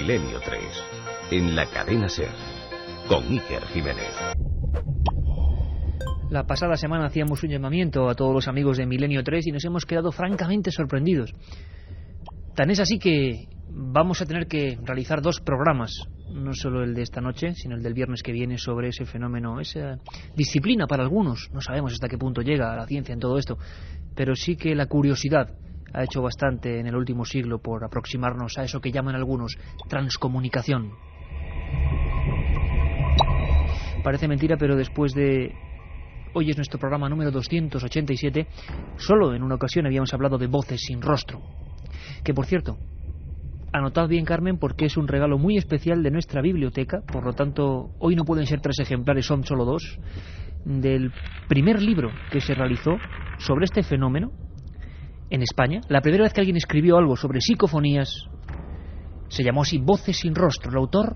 Milenio 3, en la cadena SER, con Iker Jiménez. La pasada semana hacíamos un llamamiento a todos los amigos de Milenio 3 y nos hemos quedado francamente sorprendidos. Tan es así que vamos a tener que realizar 2 programas, no solo el de esta noche, sino el del viernes que viene, sobre ese fenómeno, esa disciplina para algunos. No sabemos hasta qué punto llega la ciencia en todo esto, pero sí que la curiosidad ha hecho bastante en el último siglo por aproximarnos a eso que llaman algunos transcomunicación. Parece mentira, pero después de... Hoy es nuestro programa número 287. Solo en una ocasión habíamos hablado de voces sin rostro. Que, por cierto, anotad bien, Carmen, porque es un regalo muy especial de nuestra biblioteca. Por lo tanto, hoy no pueden ser 3 ejemplares, son solo 2. Del primer libro que se realizó sobre este fenómeno en España. La primera vez que alguien escribió algo sobre psicofonías se llamó así, Voces sin rostro. El autor,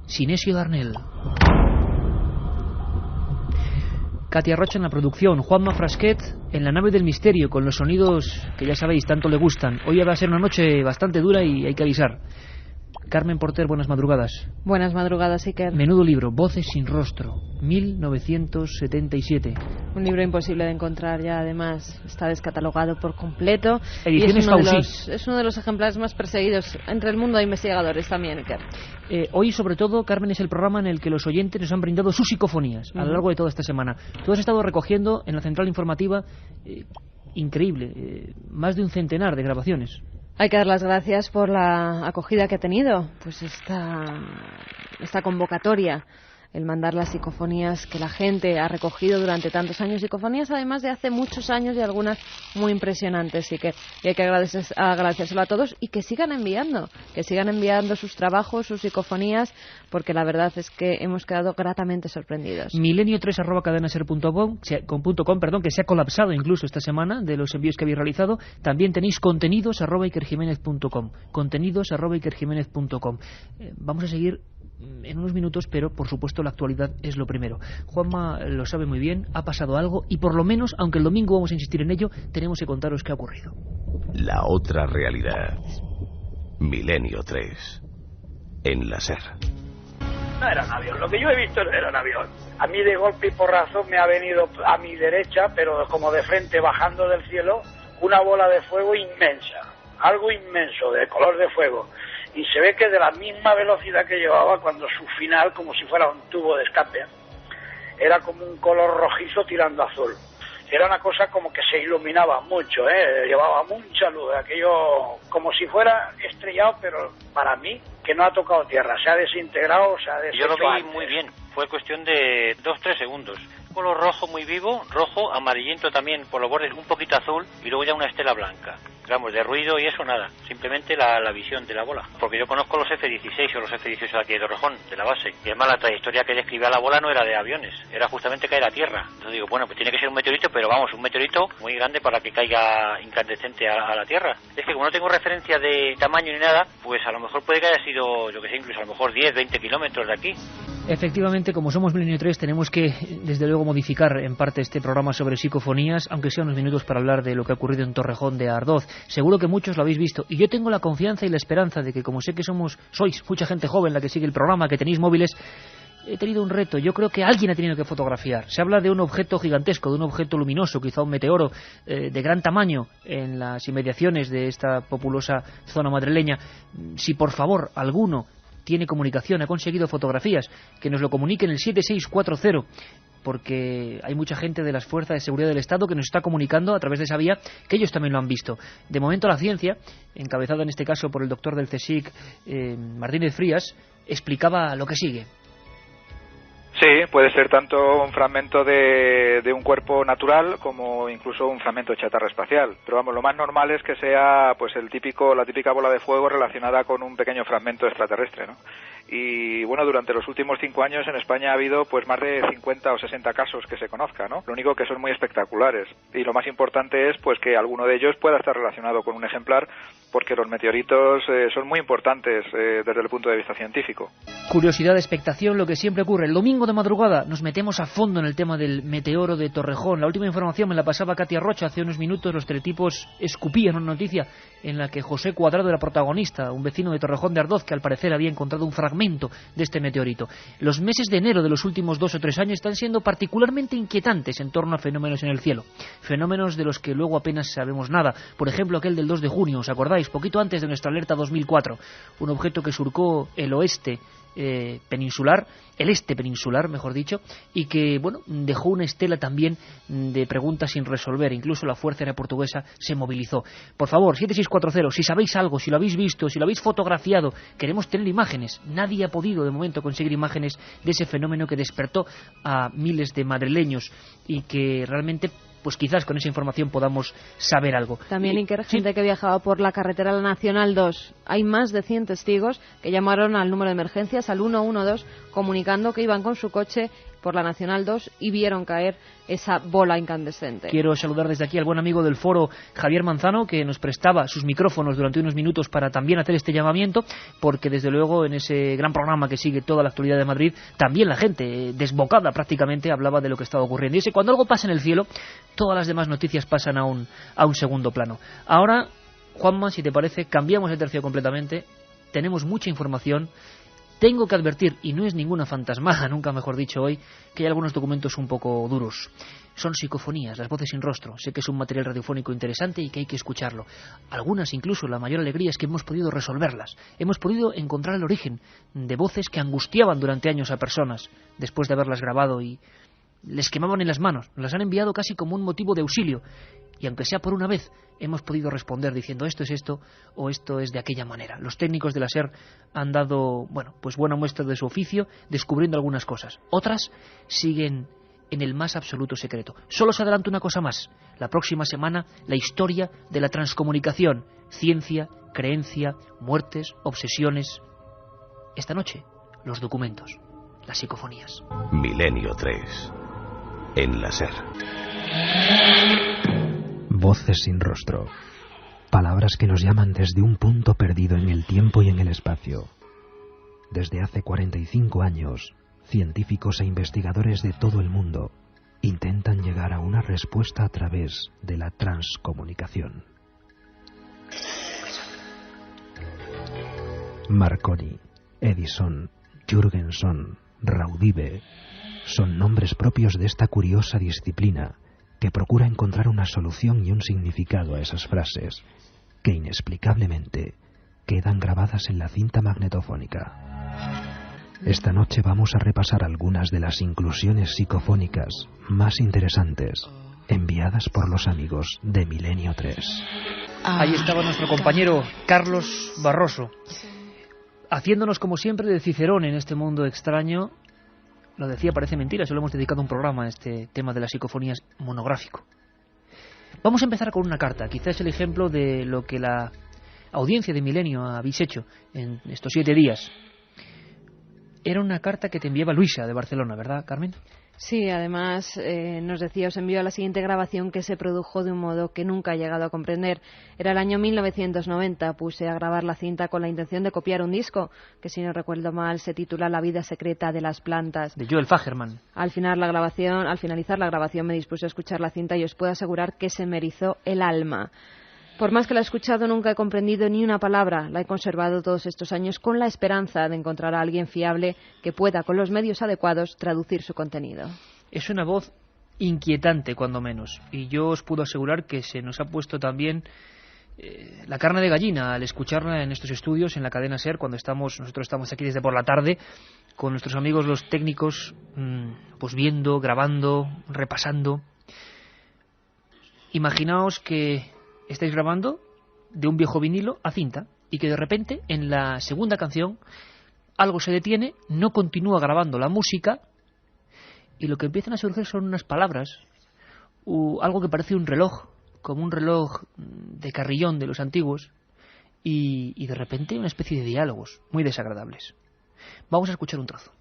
Sinesio Darnell. Katia Rocha en la producción, Juanma Frasquet en la nave del misterio, con los sonidos que ya sabéis tanto le gustan. Hoy va a ser una noche bastante dura y hay que avisar. Carmen Porter, buenas madrugadas. Buenas madrugadas, Iker. Menudo libro, Voces sin rostro, 1977. Un libro imposible de encontrar ya, además está descatalogado por completo. Ediciones Fausí. Es uno de los ejemplares más perseguidos entre el mundo de investigadores también, Iker. Hoy, sobre todo, Carmen, es el programa en el que los oyentes nos han brindado sus psicofonías a lo largo de toda esta semana. Tú has estado recogiendo en la central informativa, increíble, más de un centenar de grabaciones. Hay que dar las gracias por la acogida que ha tenido, pues esta convocatoria, el mandar las psicofonías que la gente ha recogido durante tantos años, psicofonías además de hace muchos años y algunas muy impresionantes, y hay que agradecérselo a todos y que sigan enviando sus trabajos, sus psicofonías, porque la verdad es que hemos quedado gratamente sorprendidos. Milenio3@cadenaser.com, que se ha colapsado incluso esta semana de los envíos que habéis realizado. También tenéis contenidos@ikerjimenez.com, contenidos@ikerjimenez.com. Vamos a seguir en unos minutos, pero por supuesto la actualidad es lo primero. Juanma lo sabe muy bien, ha pasado algo y por lo menos, aunque el domingo vamos a insistir en ello, tenemos que contaros qué ha ocurrido. La otra realidad. Milenio 3, en la SER. No era un avión, lo que yo he visto no era un avión. A mí de golpe y porrazo me ha venido a mi derecha, pero como de frente bajando del cielo, una bola de fuego inmensa, algo inmenso, de color de fuego. Y se ve que de la misma velocidad que llevaba, cuando su final, como si fuera un tubo de escape, era como un color rojizo tirando azul. Era una cosa como que se iluminaba mucho, llevaba mucha luz, aquello como si fuera estrellado, pero para mí, que no ha tocado tierra, se ha desintegrado, se ha deshecho. Yo lo vi antes. muy bien, fue cuestión de 2-3 segundos. Color rojo muy vivo, rojo, amarillento también por los bordes, un poquito azul, y luego ya una estela blanca. Vamos, de ruido y eso nada, simplemente la visión de la bola. Porque yo conozco los F-16 o los F-18 de aquí de Torrejón, de la base. Y además la trayectoria que describía la bola no era de aviones, era justamente caer a tierra. Entonces digo, bueno, pues tiene que ser un meteorito, pero vamos, un meteorito muy grande para que caiga incandescente a la tierra. Es que como no tengo referencia de tamaño ni nada, pues a lo mejor puede que haya sido, yo que sé, incluso a lo mejor 10, 20 kilómetros de aquí. Efectivamente, como somos Milenio 3, tenemos que, desde luego, modificar en parte este programa sobre psicofonías, aunque sea unos minutos para hablar de lo que ha ocurrido en Torrejón de Ardoz. Seguro que muchos lo habéis visto, y yo tengo la confianza y la esperanza de que, como sé que sois mucha gente joven la que sigue el programa, que tenéis móviles, he tenido un reto. Yo creo que alguien ha tenido que fotografiar. Se habla de un objeto gigantesco, de un objeto luminoso, quizá un meteoro de gran tamaño en las inmediaciones de esta populosa zona madrileña. Si por favor alguno tiene comunicación, ha conseguido fotografías, que nos lo comuniquen el 7640, porque hay mucha gente de las fuerzas de seguridad del Estado que nos está comunicando a través de esa vía que ellos también lo han visto. De momento la ciencia, encabezada en este caso por el doctor del CSIC, Martínez Frías, explicaba lo que sigue. Sí, puede ser tanto un fragmento de un cuerpo natural como incluso un fragmento de chatarra espacial. Pero vamos, lo más normal es que sea pues la típica bola de fuego relacionada con un pequeño fragmento extraterrestre, ¿no? Y bueno, durante los últimos 5 años en España ha habido pues más de 50 o 60 casos que se conozca, ¿no? Lo único que son muy espectaculares. Y lo más importante es pues que alguno de ellos pueda estar relacionado con un ejemplar, porque los meteoritos son muy importantes desde el punto de vista científico. Curiosidad, expectación, lo que siempre ocurre. El domingo de madrugada nos metemos a fondo en el tema del meteoro de Torrejón. La última información me la pasaba Katia Rocha hace unos minutos. Los teletipos escupían una noticia en la que José Cuadrado era protagonista, un vecino de Torrejón de Ardoz que al parecer había encontrado un fragmento de este meteorito. Los meses de enero de los últimos 2 o 3 años están siendo particularmente inquietantes en torno a fenómenos en el cielo. Fenómenos de los que luego apenas sabemos nada. Por ejemplo, aquel del 2 de junio, ¿os acordáis? Poquito antes de nuestra alerta 2004. Un objeto que surcó el oeste peninsular, el este peninsular, mejor dicho, y que, bueno, dejó una estela también de preguntas sin resolver. Incluso la Fuerza Aérea Portuguesa se movilizó. Por favor, 7640, si sabéis algo, si lo habéis visto, si lo habéis fotografiado, queremos tener imágenes. Nadie ha podido, de momento, conseguir imágenes de ese fenómeno que despertó a miles de madrileños y que realmente, pues quizás con esa información podamos saber algo. También Iker, gente que viajaba por la carretera Nacional 2. Hay más de 100 testigos que llamaron al número de emergencias, al 112, comunicando que iban con su coche por la Nacional 2 y vieron caer esa bola incandescente. Quiero saludar desde aquí al buen amigo del foro, Javier Manzano, que nos prestaba sus micrófonos durante unos minutos para también hacer este llamamiento, porque desde luego en ese gran programa que sigue toda la actualidad de Madrid, también la gente, desbocada prácticamente, hablaba de lo que estaba ocurriendo. Y es que cuando algo pasa en el cielo, todas las demás noticias pasan a un segundo plano. Ahora, Juanma, si te parece, cambiamos de tercio completamente, tenemos mucha información. Tengo que advertir, y no es ninguna fantasmada, nunca mejor dicho hoy, que hay algunos documentos un poco duros. Son psicofonías, las voces sin rostro. Sé que es un material radiofónico interesante y que hay que escucharlo. Algunas, incluso, la mayor alegría es que hemos podido resolverlas. Hemos podido encontrar el origen de voces que angustiaban durante años a personas, después de haberlas grabado y les quemaban en las manos. Nos las han enviado casi como un motivo de auxilio. Y aunque sea por una vez, hemos podido responder diciendo esto es esto o esto es de aquella manera. Los técnicos de la SER han dado, bueno, pues buena muestra de su oficio, descubriendo algunas cosas. Otras siguen en el más absoluto secreto. Solo os adelanto una cosa más. La próxima semana, la historia de la transcomunicación. Ciencia, creencia, muertes, obsesiones. Esta noche, los documentos, las psicofonías. Milenio 3. En la SER. Voces sin rostro. Palabras que nos llaman desde un punto perdido en el tiempo y en el espacio. Desde hace 45 años, científicos e investigadores de todo el mundo intentan llegar a una respuesta a través de la transcomunicación. Marconi, Edison, Jürgenson, Raudive son nombres propios de esta curiosa disciplina que procura encontrar una solución y un significado a esas frases que inexplicablemente quedan grabadas en la cinta magnetofónica. Esta noche vamos a repasar algunas de las inclusiones psicofónicas más interesantes enviadas por los amigos de Milenio 3. Ahí estaba nuestro compañero Carlos Barroso, haciéndonos como siempre de Cicerón en este mundo extraño. Lo decía, parece mentira, solo hemos dedicado un programa a este tema de las psicofonías monográfico. Vamos a empezar con una carta, quizás el ejemplo de lo que la audiencia de Milenio habéis hecho en estos 7 días. Era una carta que te enviaba Luisa de Barcelona, ¿verdad, Carmen? Sí, además nos decía, os envío la siguiente grabación que se produjo de un modo que nunca he llegado a comprender. Era el año 1990, puse a grabar la cinta con la intención de copiar un disco, que si no recuerdo mal se titula La vida secreta de las plantas. De Joel Fagerman. Al finalizar la grabación me dispuse a escuchar la cinta y os puedo asegurar que se me erizó el alma. Por más que la he escuchado, nunca he comprendido ni una palabra. La he conservado todos estos años con la esperanza de encontrar a alguien fiable que pueda, con los medios adecuados, traducir su contenido. Es una voz inquietante, cuando menos. Y yo os puedo asegurar que se nos ha puesto también la carne de gallina al escucharla en estos estudios, en la cadena SER, cuando nosotros estamos aquí desde por la tarde, con nuestros amigos los técnicos, pues viendo, grabando, repasando. Imaginaos que estáis grabando de un viejo vinilo a cinta y que de repente en la segunda canción algo se detiene, no continúa grabando la música y lo que empiezan a surgir son unas palabras, algo que parece un reloj, como un reloj de carrillón de los antiguos y de repente una especie de diálogos muy desagradables. Vamos a escuchar un trozo.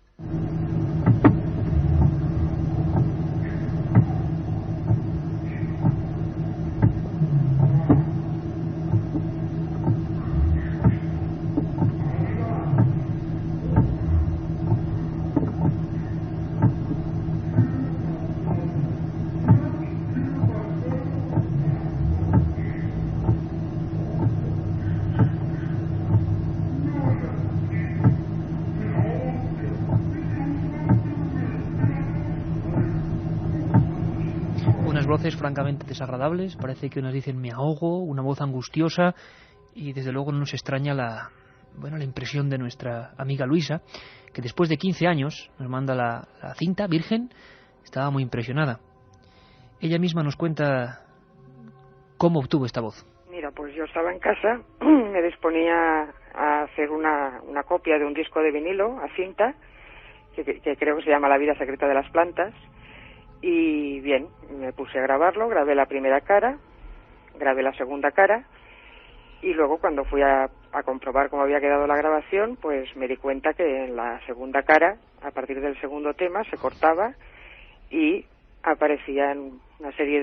Voces francamente desagradables, parece que unas dicen me ahogo, una voz angustiosa, y desde luego no nos extraña la impresión de nuestra amiga Luisa, que después de 15 años nos manda la cinta virgen. Estaba muy impresionada. Ella misma nos cuenta cómo obtuvo esta voz. Mira, pues yo estaba en casa, me disponía a hacer una copia de un disco de vinilo a cinta, que creo que se llama La vida secreta de las plantas. Y bien, me puse a grabarlo, grabé la primera cara, grabé la segunda cara, y luego cuando fui a comprobar cómo había quedado la grabación, pues me di cuenta que en la segunda cara, a partir del segundo tema, se cortaba y aparecían una serie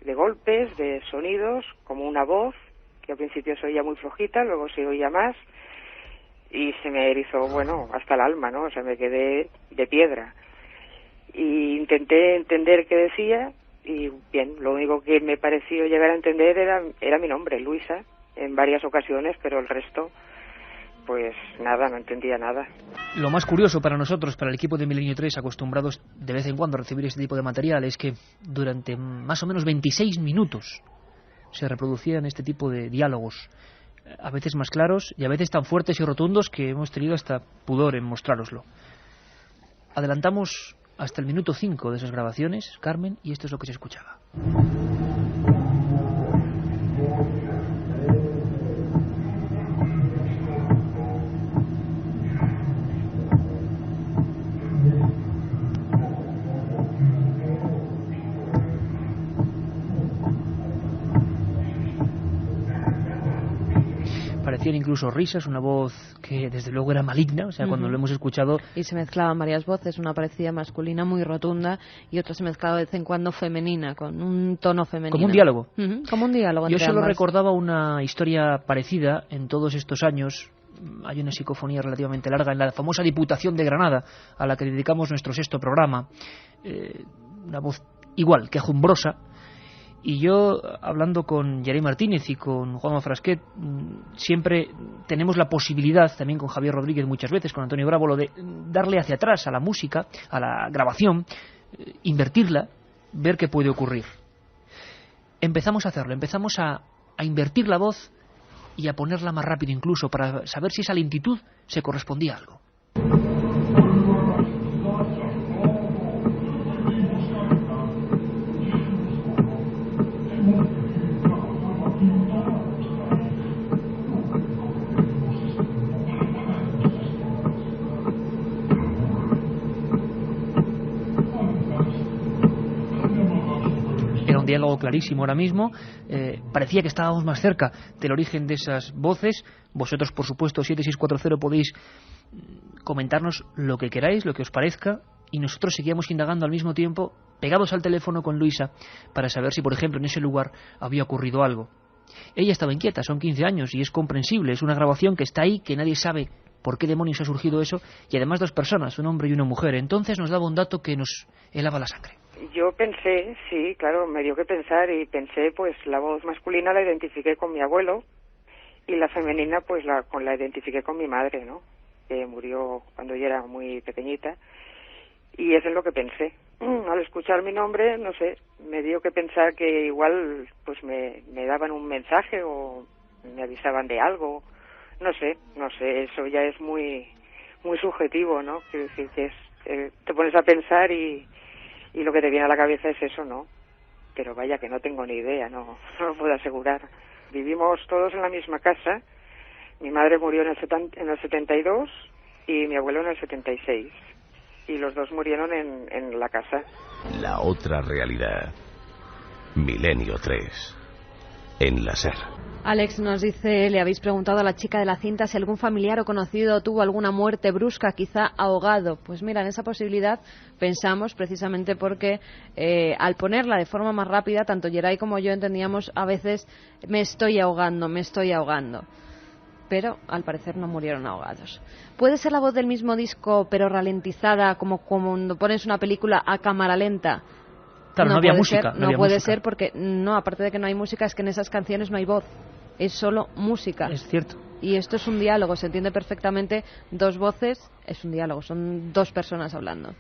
de golpes, de sonidos, como una voz, que al principio se oía muy flojita, luego se oía más, y se me erizó, hasta el alma, ¿no? O sea, me quedé de piedra. Y intenté entender qué decía, y bien, lo único que me pareció llegar a entender era mi nombre, Luisa, en varias ocasiones, pero el resto, pues nada, no entendía nada. Lo más curioso para nosotros, para el equipo de Milenio 3, acostumbrados de vez en cuando a recibir este tipo de material, es que durante más o menos 26 minutos se reproducían este tipo de diálogos, a veces más claros y a veces tan fuertes y rotundos que hemos tenido hasta pudor en mostrároslo. Adelantamos hasta el minuto 5 de esas grabaciones, Carmen, y esto es lo que se escuchaba. Parecían incluso risas, una voz que desde luego era maligna, o sea, cuando lo hemos escuchado. Y se mezclaban varias voces, una parecía masculina muy rotunda y otra se mezclaba de vez en cuando femenina, con un tono femenino. Como un diálogo. Como un diálogo. Yo solo recordaba una historia parecida en todos estos años. Hay una psicofonía relativamente larga en la famosa Diputación de Granada, a la que dedicamos nuestro 6º programa. Una voz igual, quejumbrosa. Y yo, hablando con Yerey Martínez y con Juanma Frasquet, siempre tenemos la posibilidad, también con Javier Rodríguez muchas veces, con Antonio Bravo, de darle hacia atrás a la música, a la grabación, invertirla, ver qué puede ocurrir. Empezamos a hacerlo, empezamos a invertir la voz y a ponerla más rápido incluso, para saber si esa lentitud se correspondía a algo. Diálogo clarísimo ahora mismo, parecía que estábamos más cerca del origen de esas voces. Vosotros, por supuesto, 7640 podéis comentarnos lo que queráis, lo que os parezca, y nosotros seguíamos indagando al mismo tiempo, pegados al teléfono con Luisa, para saber si, por ejemplo, en ese lugar había ocurrido algo. Ella estaba inquieta, son 15 años y es comprensible, es una grabación que está ahí, que nadie sabe por qué demonios ha surgido eso, y además 2 personas, un hombre y una mujer. Entonces nos daba un dato que nos helaba la sangre. Yo pensé, sí, claro, me dio que pensar, y pensé, pues la voz masculina la identifiqué con mi abuelo y la femenina pues la identifiqué con mi madre, ¿no? Que murió cuando yo era muy pequeñita, y eso es lo que pensé. Al escuchar mi nombre, no sé, me dio que pensar que igual pues me daban un mensaje o me avisaban de algo, no sé, eso ya es muy subjetivo, ¿no? Quiero decir que te pones a pensar y lo que te viene a la cabeza es eso, ¿no? Pero vaya que no tengo ni idea, no lo puedo asegurar. Vivimos todos en la misma casa. Mi madre murió en el 72 y mi abuelo en el 76. Y los dos murieron en la casa. La otra realidad. Milenio 3. en la SER. Alex nos dice, le habéis preguntado a la chica de la cinta si algún familiar o conocido tuvo alguna muerte brusca, quizá ahogado. Pues mira, en esa posibilidad pensamos, precisamente porque al ponerla de forma más rápida, tanto Geray como yo entendíamos a veces me estoy ahogando. Pero al parecer no murieron ahogados. ¿Puede ser la voz del mismo disco pero ralentizada como cuando pones una película a cámara lenta? Claro, no había música. No puede ser porque, no, aparte de que no hay música, es que en esas canciones no hay voz. Es solo música. Es cierto. Y esto es un diálogo, se entiende perfectamente. Dos voces, es un diálogo, son dos personas hablando.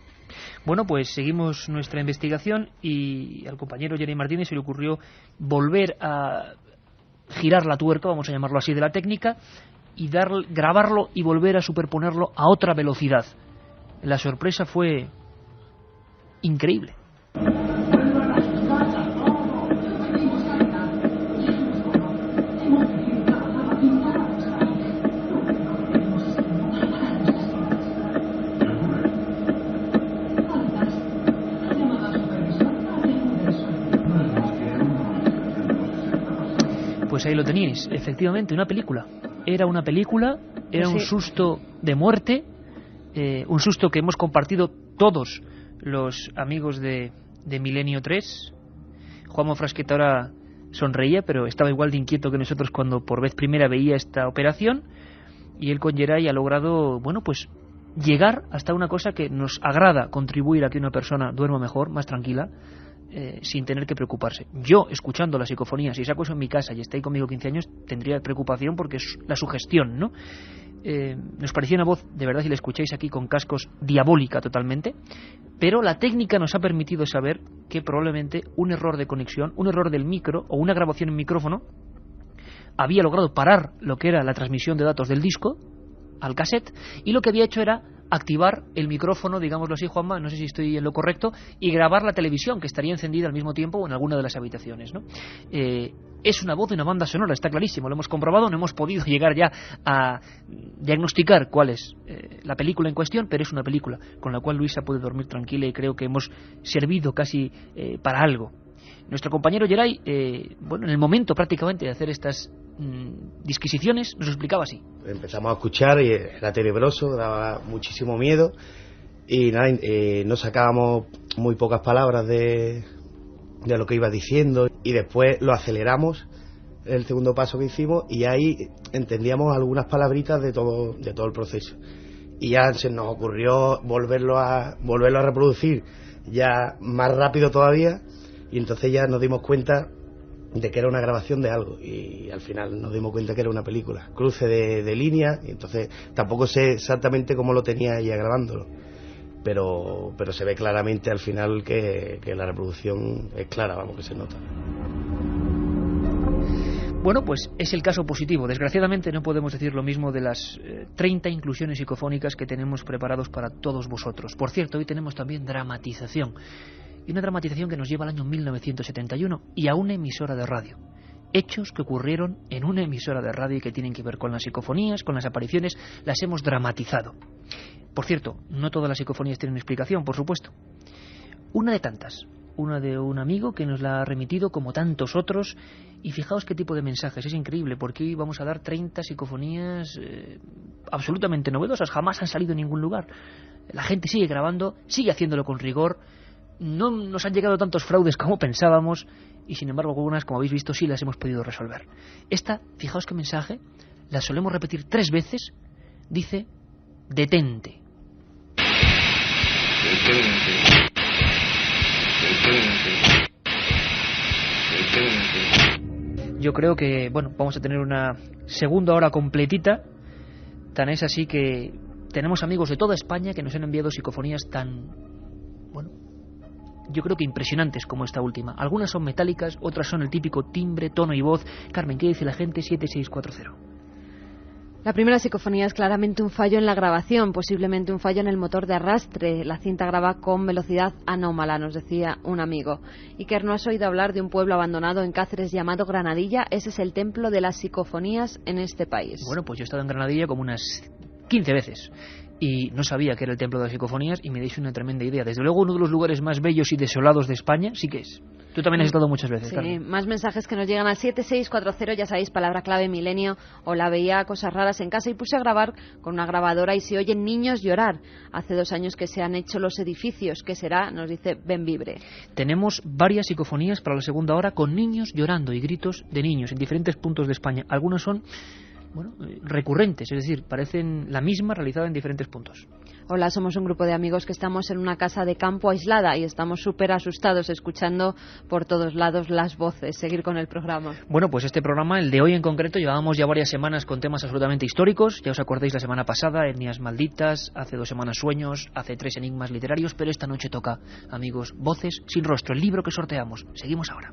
Bueno, pues seguimos nuestra investigación y al compañero Geray Martínez se le ocurrió volver a girar la tuerca, vamos a llamarlo así, de la técnica y grabarlo y volver a superponerlo a otra velocidad. La sorpresa fue increíble. Pues ahí lo teníais, efectivamente, una película. Era una película, era un susto de muerte, un susto que hemos compartido todos los amigos de Milenio 3. Juanma Frasqueta ahora sonreía, pero estaba igual de inquieto que nosotros cuando por vez primera veía esta operación. Y él con Geray ha logrado, bueno, pues llegar hasta una cosa que nos agrada, contribuir a que una persona duerma mejor, más tranquila, sin tener que preocuparse. Yo, escuchando las psicofonías, si saco eso en mi casa y está ahí conmigo 15 años, tendría preocupación porque es la sugestión, ¿no? Nos parecía una voz, de verdad, si la escucháis aquí con cascos, diabólica totalmente, pero la técnica nos ha permitido saber que probablemente un error de conexión, un error del micro o una grabación en micrófono había logrado parar lo que era la transmisión de datos del disco al cassette, y lo que había hecho era activar el micrófono, digámoslo así, Juanma, no sé si estoy en lo correcto, y grabar la televisión, que estaría encendida al mismo tiempo en alguna de las habitaciones, ¿no? Es una voz de una banda sonora, está clarísimo, lo hemos comprobado, no hemos podido llegar ya a diagnosticar cuál es la película en cuestión, pero es una película con la cual Luisa puede dormir tranquila y creo que hemos servido casi para algo. Nuestro compañero Geray, bueno, en el momento prácticamente de hacer estas disquisiciones, nos explicaba así. Empezamos a escuchar y era tenebroso, daba muchísimo miedo y nada, no sacábamos muy pocas palabras de lo que iba diciendo y después lo aceleramos, el segundo paso que hicimos, y ahí entendíamos algunas palabritas de todo el proceso. Y ya se nos ocurrió volverlo a reproducir ya más rápido todavía, y entonces ya nos dimos cuenta de que era una grabación de algo, y al final nos dimos cuenta que era una película, cruce de líneas, y entonces tampoco sé exactamente cómo lo tenía ella grabándolo, pero se ve claramente al final que la reproducción es clara, vamos, que se nota. Bueno, pues es el caso positivo. Desgraciadamente no podemos decir lo mismo de las 30 inclusiones psicofónicas que tenemos preparados para todos vosotros. Por cierto, hoy tenemos también dramatización. Y una dramatización que nos lleva al año 1971 y a una emisora de radio. Hechos que ocurrieron en una emisora de radio y que tienen que ver con las psicofonías, con las apariciones, las hemos dramatizado. Por cierto, no todas las psicofonías tienen explicación, por supuesto. Una de tantas. Una de un amigo que nos la ha remitido, como tantos otros, y fijaos qué tipo de mensajes, es increíble, porque hoy vamos a dar 30 psicofonías absolutamente novedosas, jamás han salido en ningún lugar. La gente sigue grabando, sigue haciéndolo con rigor, no nos han llegado tantos fraudes como pensábamos, y sin embargo algunas, como habéis visto, sí las hemos podido resolver. Esta, fijaos qué mensaje, la solemos repetir 3 veces, dice, detente. Yo creo que, bueno, vamos a tener una segunda hora completita. Tan es así que tenemos amigos de toda España que nos han enviado psicofonías tan, bueno, yo creo que impresionantes como esta última. Algunas son metálicas, otras son el típico timbre, tono y voz. Carmen, ¿qué dice la gente? 7640. La primera psicofonía es claramente un fallo en la grabación, posiblemente un fallo en el motor de arrastre. La cinta graba con velocidad anómala, nos decía un amigo. Iker, ¿no has oído hablar de un pueblo abandonado en Cáceres llamado Granadilla? Ese es el templo de las psicofonías en este país. Bueno, pues yo he estado en Granadilla como unas 15 veces y no sabía que era el templo de las psicofonías y me dais una tremenda idea. Desde luego uno de los lugares más bellos y desolados de España sí que es. Tú también has estado muchas veces, Sí, Carmen. más mensajes que nos llegan al 7640, ya sabéis, palabra clave milenio. Hola, veía cosas raras en casa y puse a grabar con una grabadora y se oyen niños llorar. Hace 2 años que se han hecho los edificios. ¿Qué será? Nos dice Benvibre. Tenemos varias psicofonías para la segunda hora con niños llorando y gritos de niños en diferentes puntos de España. Algunas son recurrentes, es decir, parecen la misma realizada en diferentes puntos. Hola, somos un grupo de amigos que estamos en una casa de campo aislada y estamos súper asustados escuchando por todos lados las voces. Seguir con el programa. Bueno, pues este programa, el de hoy en concreto, llevábamos ya varias semanas con temas absolutamente históricos. Ya os acordáis la semana pasada, etnias malditas, hace 2 semanas sueños, hace 3 enigmas literarios, pero esta noche toca, amigos, Voces sin rostro, el libro que sorteamos. Seguimos ahora.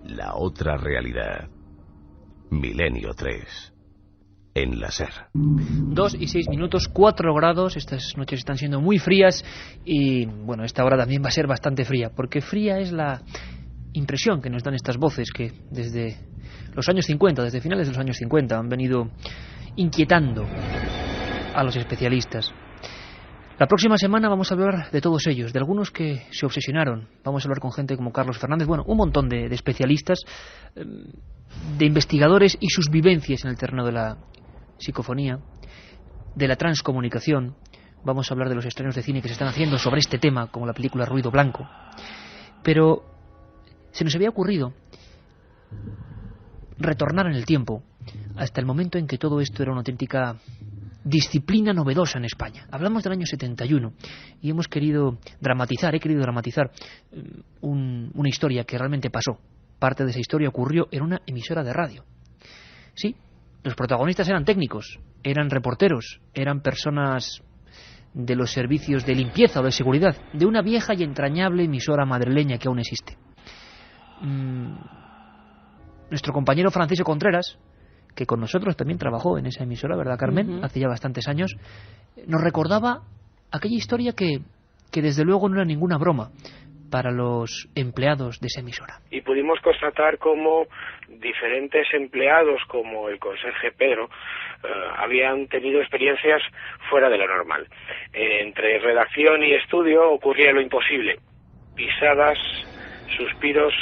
La otra realidad. Milenio 3. En la SER. 2 y 6 minutos, 4 grados. Estas noches están siendo muy frías y, bueno, esta hora también va a ser bastante fría, porque fría es la impresión que nos dan estas voces que desde los años 50, desde finales de los años 50, han venido inquietando a los especialistas. La próxima semana vamos a hablar de todos ellos, de algunos que se obsesionaron. Vamos a hablar con gente como Carlos Fernández, bueno, un montón de especialistas, de investigadores y sus vivencias en el terreno de la psicofonía, de la transcomunicación. Vamos a hablar de los estrenos de cine que se están haciendo sobre este tema, como la película Ruido Blanco. Pero se nos había ocurrido retornar en el tiempo hasta el momento en que todo esto era una auténtica disciplina novedosa en España. Hablamos del año 71 y hemos querido dramatizar, una historia que realmente pasó. Parte de esa historia ocurrió en una emisora de radio. Sí, los protagonistas eran técnicos, eran reporteros, eran personas de los servicios de limpieza o de seguridad de una vieja y entrañable emisora madrileña que aún existe. Nuestro compañero Francisco Contreras, que con nosotros también trabajó en esa emisora, ¿verdad, Carmen? Hace ya bastantes años, nos recordaba aquella historia que desde luego no era ninguna broma para los empleados de esa emisora. Y pudimos constatar cómo diferentes empleados, como el conserje Pedro, habían tenido experiencias fuera de lo normal. Entre redacción y estudio ocurría lo imposible. Pisadas, suspiros,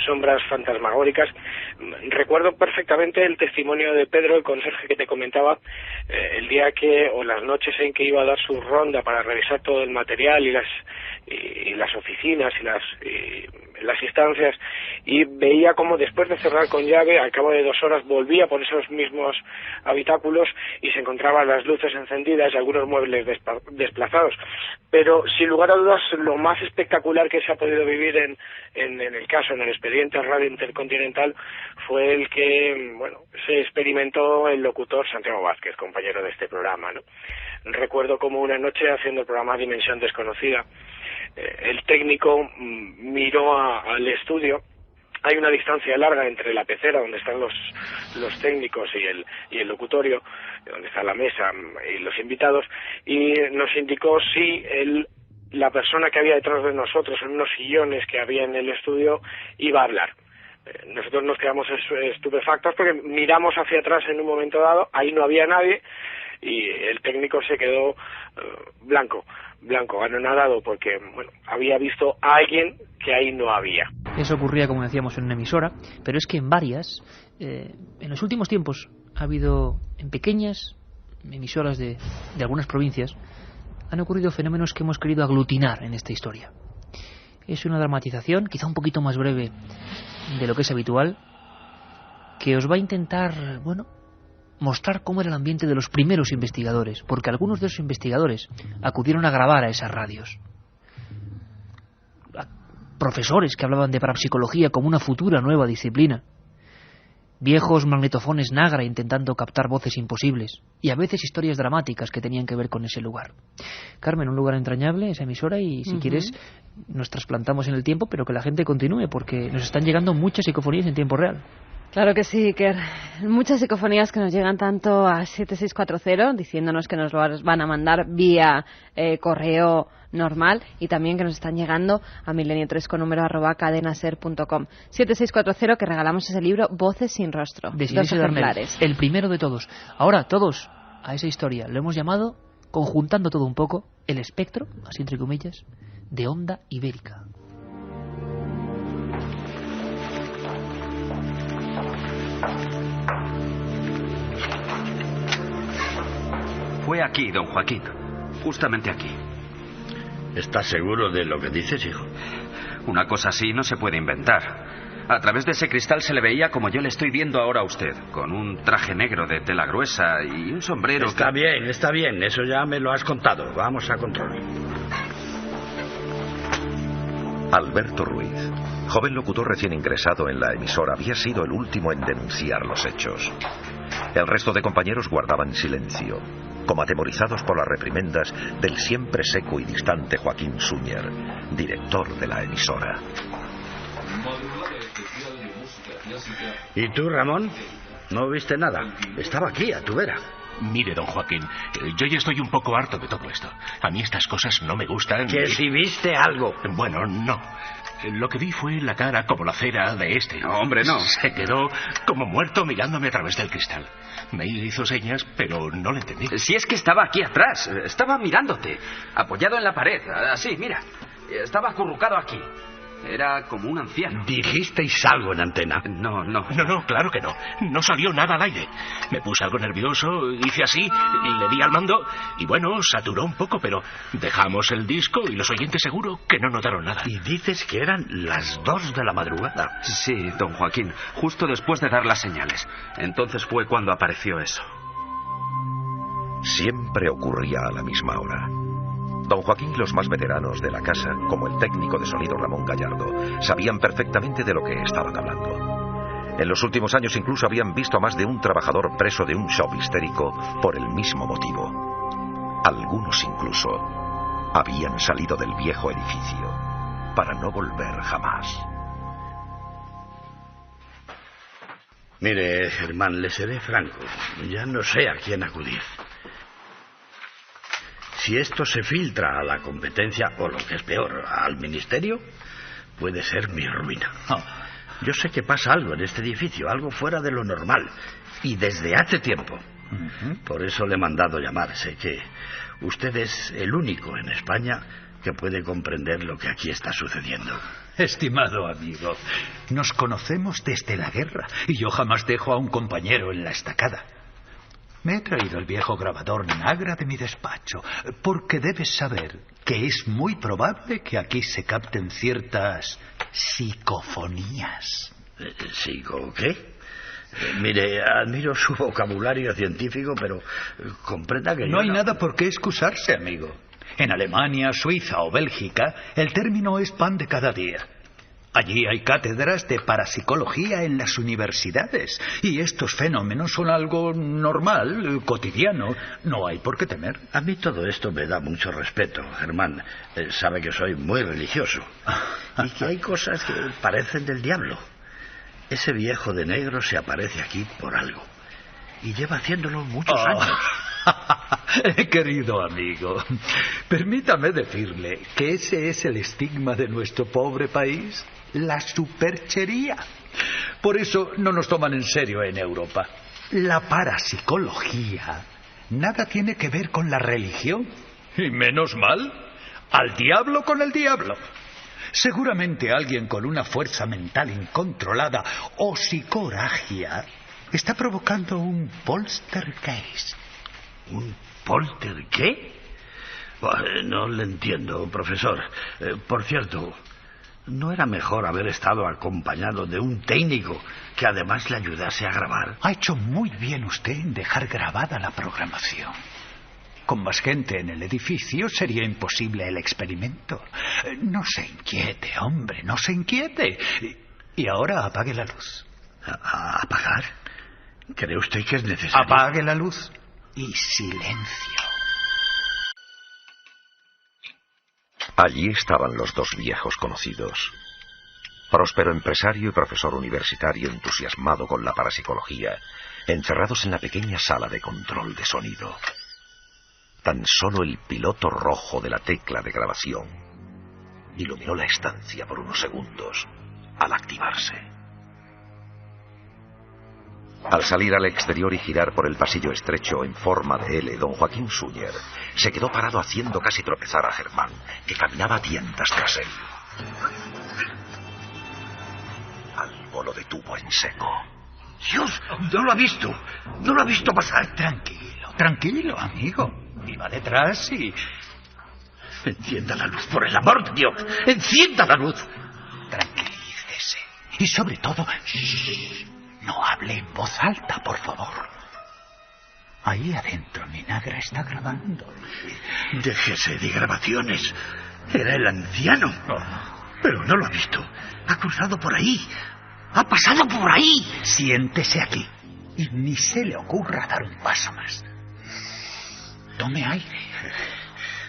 sombras fantasmagóricas. Recuerdo perfectamente el testimonio de Pedro, el conserje que te comentaba, el día o las noches en que iba a dar su ronda para revisar todo el material y las oficinas y las instancias, y veía como después de cerrar con llave, al cabo de 2 horas volvía por esos mismos habitáculos y se encontraban las luces encendidas y algunos muebles desplazados. Pero sin lugar a dudas, lo más espectacular que se ha podido vivir en el expediente Radio Intercontinental fue el que, se experimentó el locutor Santiago Vázquez, compañero de este programa, ¿no? Recuerdo como una noche, haciendo el programa Dimensión Desconocida, el técnico miró al estudio. Hay una distancia larga entre la pecera, donde están los técnicos, y el locutorio, donde está la mesa y los invitados, y nos indicó si la persona que había detrás de nosotros, en unos sillones que había en el estudio, iba a hablar. Nosotros nos quedamos estupefactos porque miramos hacia atrás en un momento dado, ahí no había nadie, y el técnico se quedó blanco, anonadado, porque había visto a alguien que ahí no había. Eso ocurría, como decíamos, en una emisora, pero es que en varias, en los últimos tiempos, ha habido en pequeñas emisoras de algunas provincias, han ocurrido fenómenos que hemos querido aglutinar en esta historia. Es una dramatización, quizá un poquito más breve de lo que es habitual, que os va a intentar, mostrar cómo era el ambiente de los primeros investigadores, porque algunos de esos investigadores acudieron a grabar a esas radios. Profesores que hablaban de parapsicología como una futura nueva disciplina. Viejos magnetofones Nagra intentando captar voces imposibles. Y a veces historias dramáticas que tenían que ver con ese lugar. Carmen, un lugar entrañable, esa emisora, y si quieres nos trasplantamos en el tiempo, pero que la gente continúe, porque nos están llegando muchas psicofonías en tiempo real. Claro que sí, Iker. Muchas psicofonías que nos llegan tanto a 7640 diciéndonos que nos lo van a mandar vía correo normal, y también que nos están llegando a milenio3 con número @cadenaser.com. 7640, que regalamos ese libro Voces sin rostro. De 2 ejemplares. El primero de todos. Ahora, todos a esa historia lo hemos llamado, conjuntando todo un poco, el espectro, así entre comillas, de Onda Ibérica. fue aquí, don Joaquín. Justamente aquí. ¿Estás seguro de lo que dices, hijo? Una cosa así no se puede inventar. A través de ese cristal se le veía como yo le estoy viendo ahora a usted, con un traje negro de tela gruesa y un sombrero... Está bien, eso ya me lo has contado. Vamos a control. Alberto Ruiz, joven locutor recién ingresado en la emisora, había sido el último en denunciar los hechos. El resto de compañeros guardaban silencio, como atemorizados por las reprimendas del siempre seco y distante Joaquín Súñer, director de la emisora. ¿Y tú, Ramón? ¿No viste nada? Estaba aquí, a tu vera. Mire, don Joaquín, yo ya estoy un poco harto de todo esto. A mí estas cosas no me gustan. ¿Que si viste algo? Bueno, no. Lo que vi fue la cara como la cera de este. No, hombre, no. Se quedó como muerto mirándome a través del cristal. Me hizo señas, pero no le entendí. Si es que estaba aquí atrás, estaba mirándote, apoyado en la pared, así, mira. Estaba acurrucado aquí. Era como un anciano. ¿Dijisteis algo en antena? No, claro que no. No salió nada al aire. Me puse algo nervioso, hice así, le di al mando y bueno, saturó un poco, pero dejamos el disco y los oyentes seguro que no notaron nada. ¿Y dices que eran las 2 de la madrugada? Sí, don Joaquín, justo después de dar las señales. Entonces fue cuando apareció eso. Siempre ocurría a la misma hora. Don Joaquín y los más veteranos de la casa, como el técnico de sonido Ramón Gallardo, sabían perfectamente de lo que estaban hablando. En los últimos años incluso habían visto a más de un trabajador preso de un shock histérico por el mismo motivo. Algunos incluso habían salido del viejo edificio para no volver jamás. Mire, Germán, le seré franco. Ya no sé a quién acudir. Si esto se filtra a la competencia, o lo que es peor, al ministerio, puede ser mi ruina. Yo sé que pasa algo en este edificio, algo fuera de lo normal, y desde hace tiempo. Por eso le he mandado llamar. Sé que usted es el único en España que puede comprender lo que aquí está sucediendo. Estimado amigo, nos conocemos desde la guerra, y yo jamás dejo a un compañero en la estacada. Me he traído el viejo grabador Nagra de mi despacho, porque debes saber que es muy probable que aquí se capten ciertas psicofonías. ¿Psico qué? Mire, admiro su vocabulario científico, pero comprenda que no hay nada por qué excusarse, amigo. En Alemania, Suiza o Bélgica, el término es pan de cada día. Allí hay cátedras de parapsicología en las universidades, y estos fenómenos son algo normal, cotidiano. No hay por qué temer. A mí todo esto me da mucho respeto, Germán. Sabe que soy muy religioso y que hay cosas que parecen del diablo. Ese viejo de negro se aparece aquí por algo, y lleva haciéndolo muchos años. Querido amigo, permítame decirle que ese es el estigma de nuestro pobre país, la superchería. Por eso no nos toman en serio en Europa. La parapsicología nada tiene que ver con la religión. Y menos mal, al diablo con el diablo. Seguramente alguien con una fuerza mental incontrolada o psicorragia está provocando un poltergeist. ¿Un polter qué? No le entiendo, profesor. Por cierto, ¿no era mejor haber estado acompañado de un técnico que además le ayudase a grabar? Ha hecho muy bien usted en dejar grabada la programación. Con más gente en el edificio sería imposible el experimento. No se inquiete, hombre, no se inquiete. Y ahora apague la luz. ¿Apagar? ¿Cree usted que es necesario? Apague la luz. Y silencio. Allí estaban los dos viejos conocidos. Próspero empresario y profesor universitario entusiasmado con la parapsicología, encerrados en la pequeña sala de control de sonido. Tan solo el piloto rojo de la tecla de grabación iluminó la estancia por unos segundos al activarse. Al salir al exterior y girar por el pasillo estrecho en forma de L, don Joaquín Súñer se quedó parado haciendo casi tropezar a Germán, que caminaba a tientas tras él. Algo lo detuvo en seco. ¡Dios! ¡No lo ha visto! ¡No lo ha visto pasar! Tranquilo, tranquilo, amigo. Iba detrás y... Encienda la luz, por el amor de Dios. ¡Encienda la luz! Tranquilícese. Y sobre todo, no hable en voz alta, por favor. Ahí adentro mi Nagra está grabando. Déjese de grabaciones. Era el anciano. Pero no lo ha visto. Ha cruzado por ahí. Ha pasado por ahí. Siéntese aquí. Y ni se le ocurra dar un paso más. Tome aire.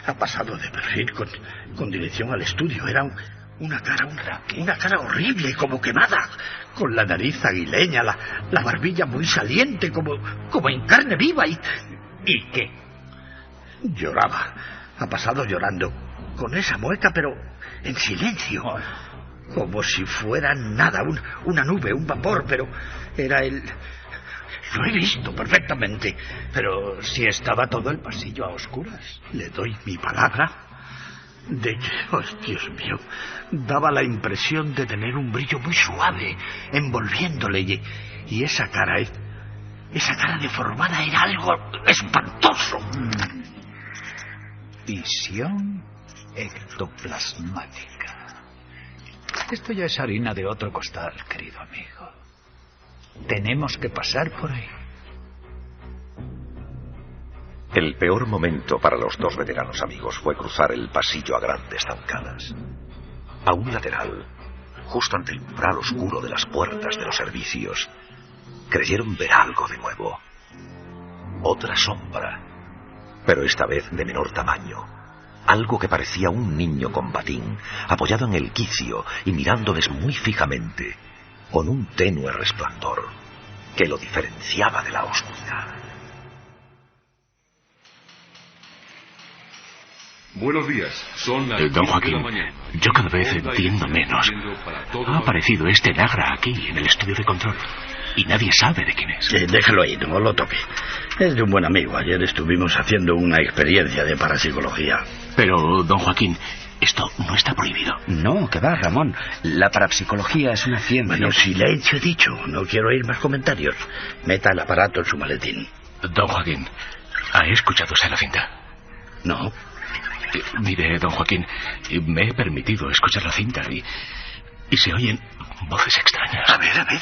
Ha pasado de perfil con dirección al estudio. Era una cara horrible, como quemada, con la nariz aguileña, la barbilla muy saliente, como en carne viva. ¿Y qué? Lloraba. Ha pasado llorando, con esa mueca, pero en silencio. Como si fuera nada, una nube, un vapor, pero era él. Lo he visto perfectamente. Pero si estaba todo el pasillo a oscuras. Le doy mi palabra de que, oh, Dios mío, daba la impresión de tener un brillo muy suave, envolviéndole, y esa cara deformada era algo espantoso. Visión ectoplasmática. Esto ya es harina de otro costal, querido amigo. Tenemos que pasar por ahí. El peor momento para los dos veteranos amigos fue cruzar el pasillo a grandes zancadas. A un lateral, justo ante el umbral oscuro de las puertas de los servicios, creyeron ver algo de nuevo. Otra sombra, pero esta vez de menor tamaño. Algo que parecía un niño con batín, apoyado en el quicio y mirándoles muy fijamente, con un tenue resplandor que lo diferenciaba de la oscuridad. Buenos días, son las Don Joaquín, yo cada vez entiendo menos. Ha aparecido este Nagra aquí, en el estudio de control, y nadie sabe de quién es. Déjalo ahí, no lo toque. Es de un buen amigo. Ayer estuvimos haciendo una experiencia de parapsicología. Pero, don Joaquín, esto no está prohibido. No, que va, Ramón. La parapsicología es una ciencia... Bueno, silencio, he dicho. No quiero oír más comentarios. Meta el aparato en su maletín. Don Joaquín, ¿ha escuchado usted la cinta? No. Mire, don Joaquín, me he permitido escuchar la cinta y se oyen voces extrañas. A ver, a ver.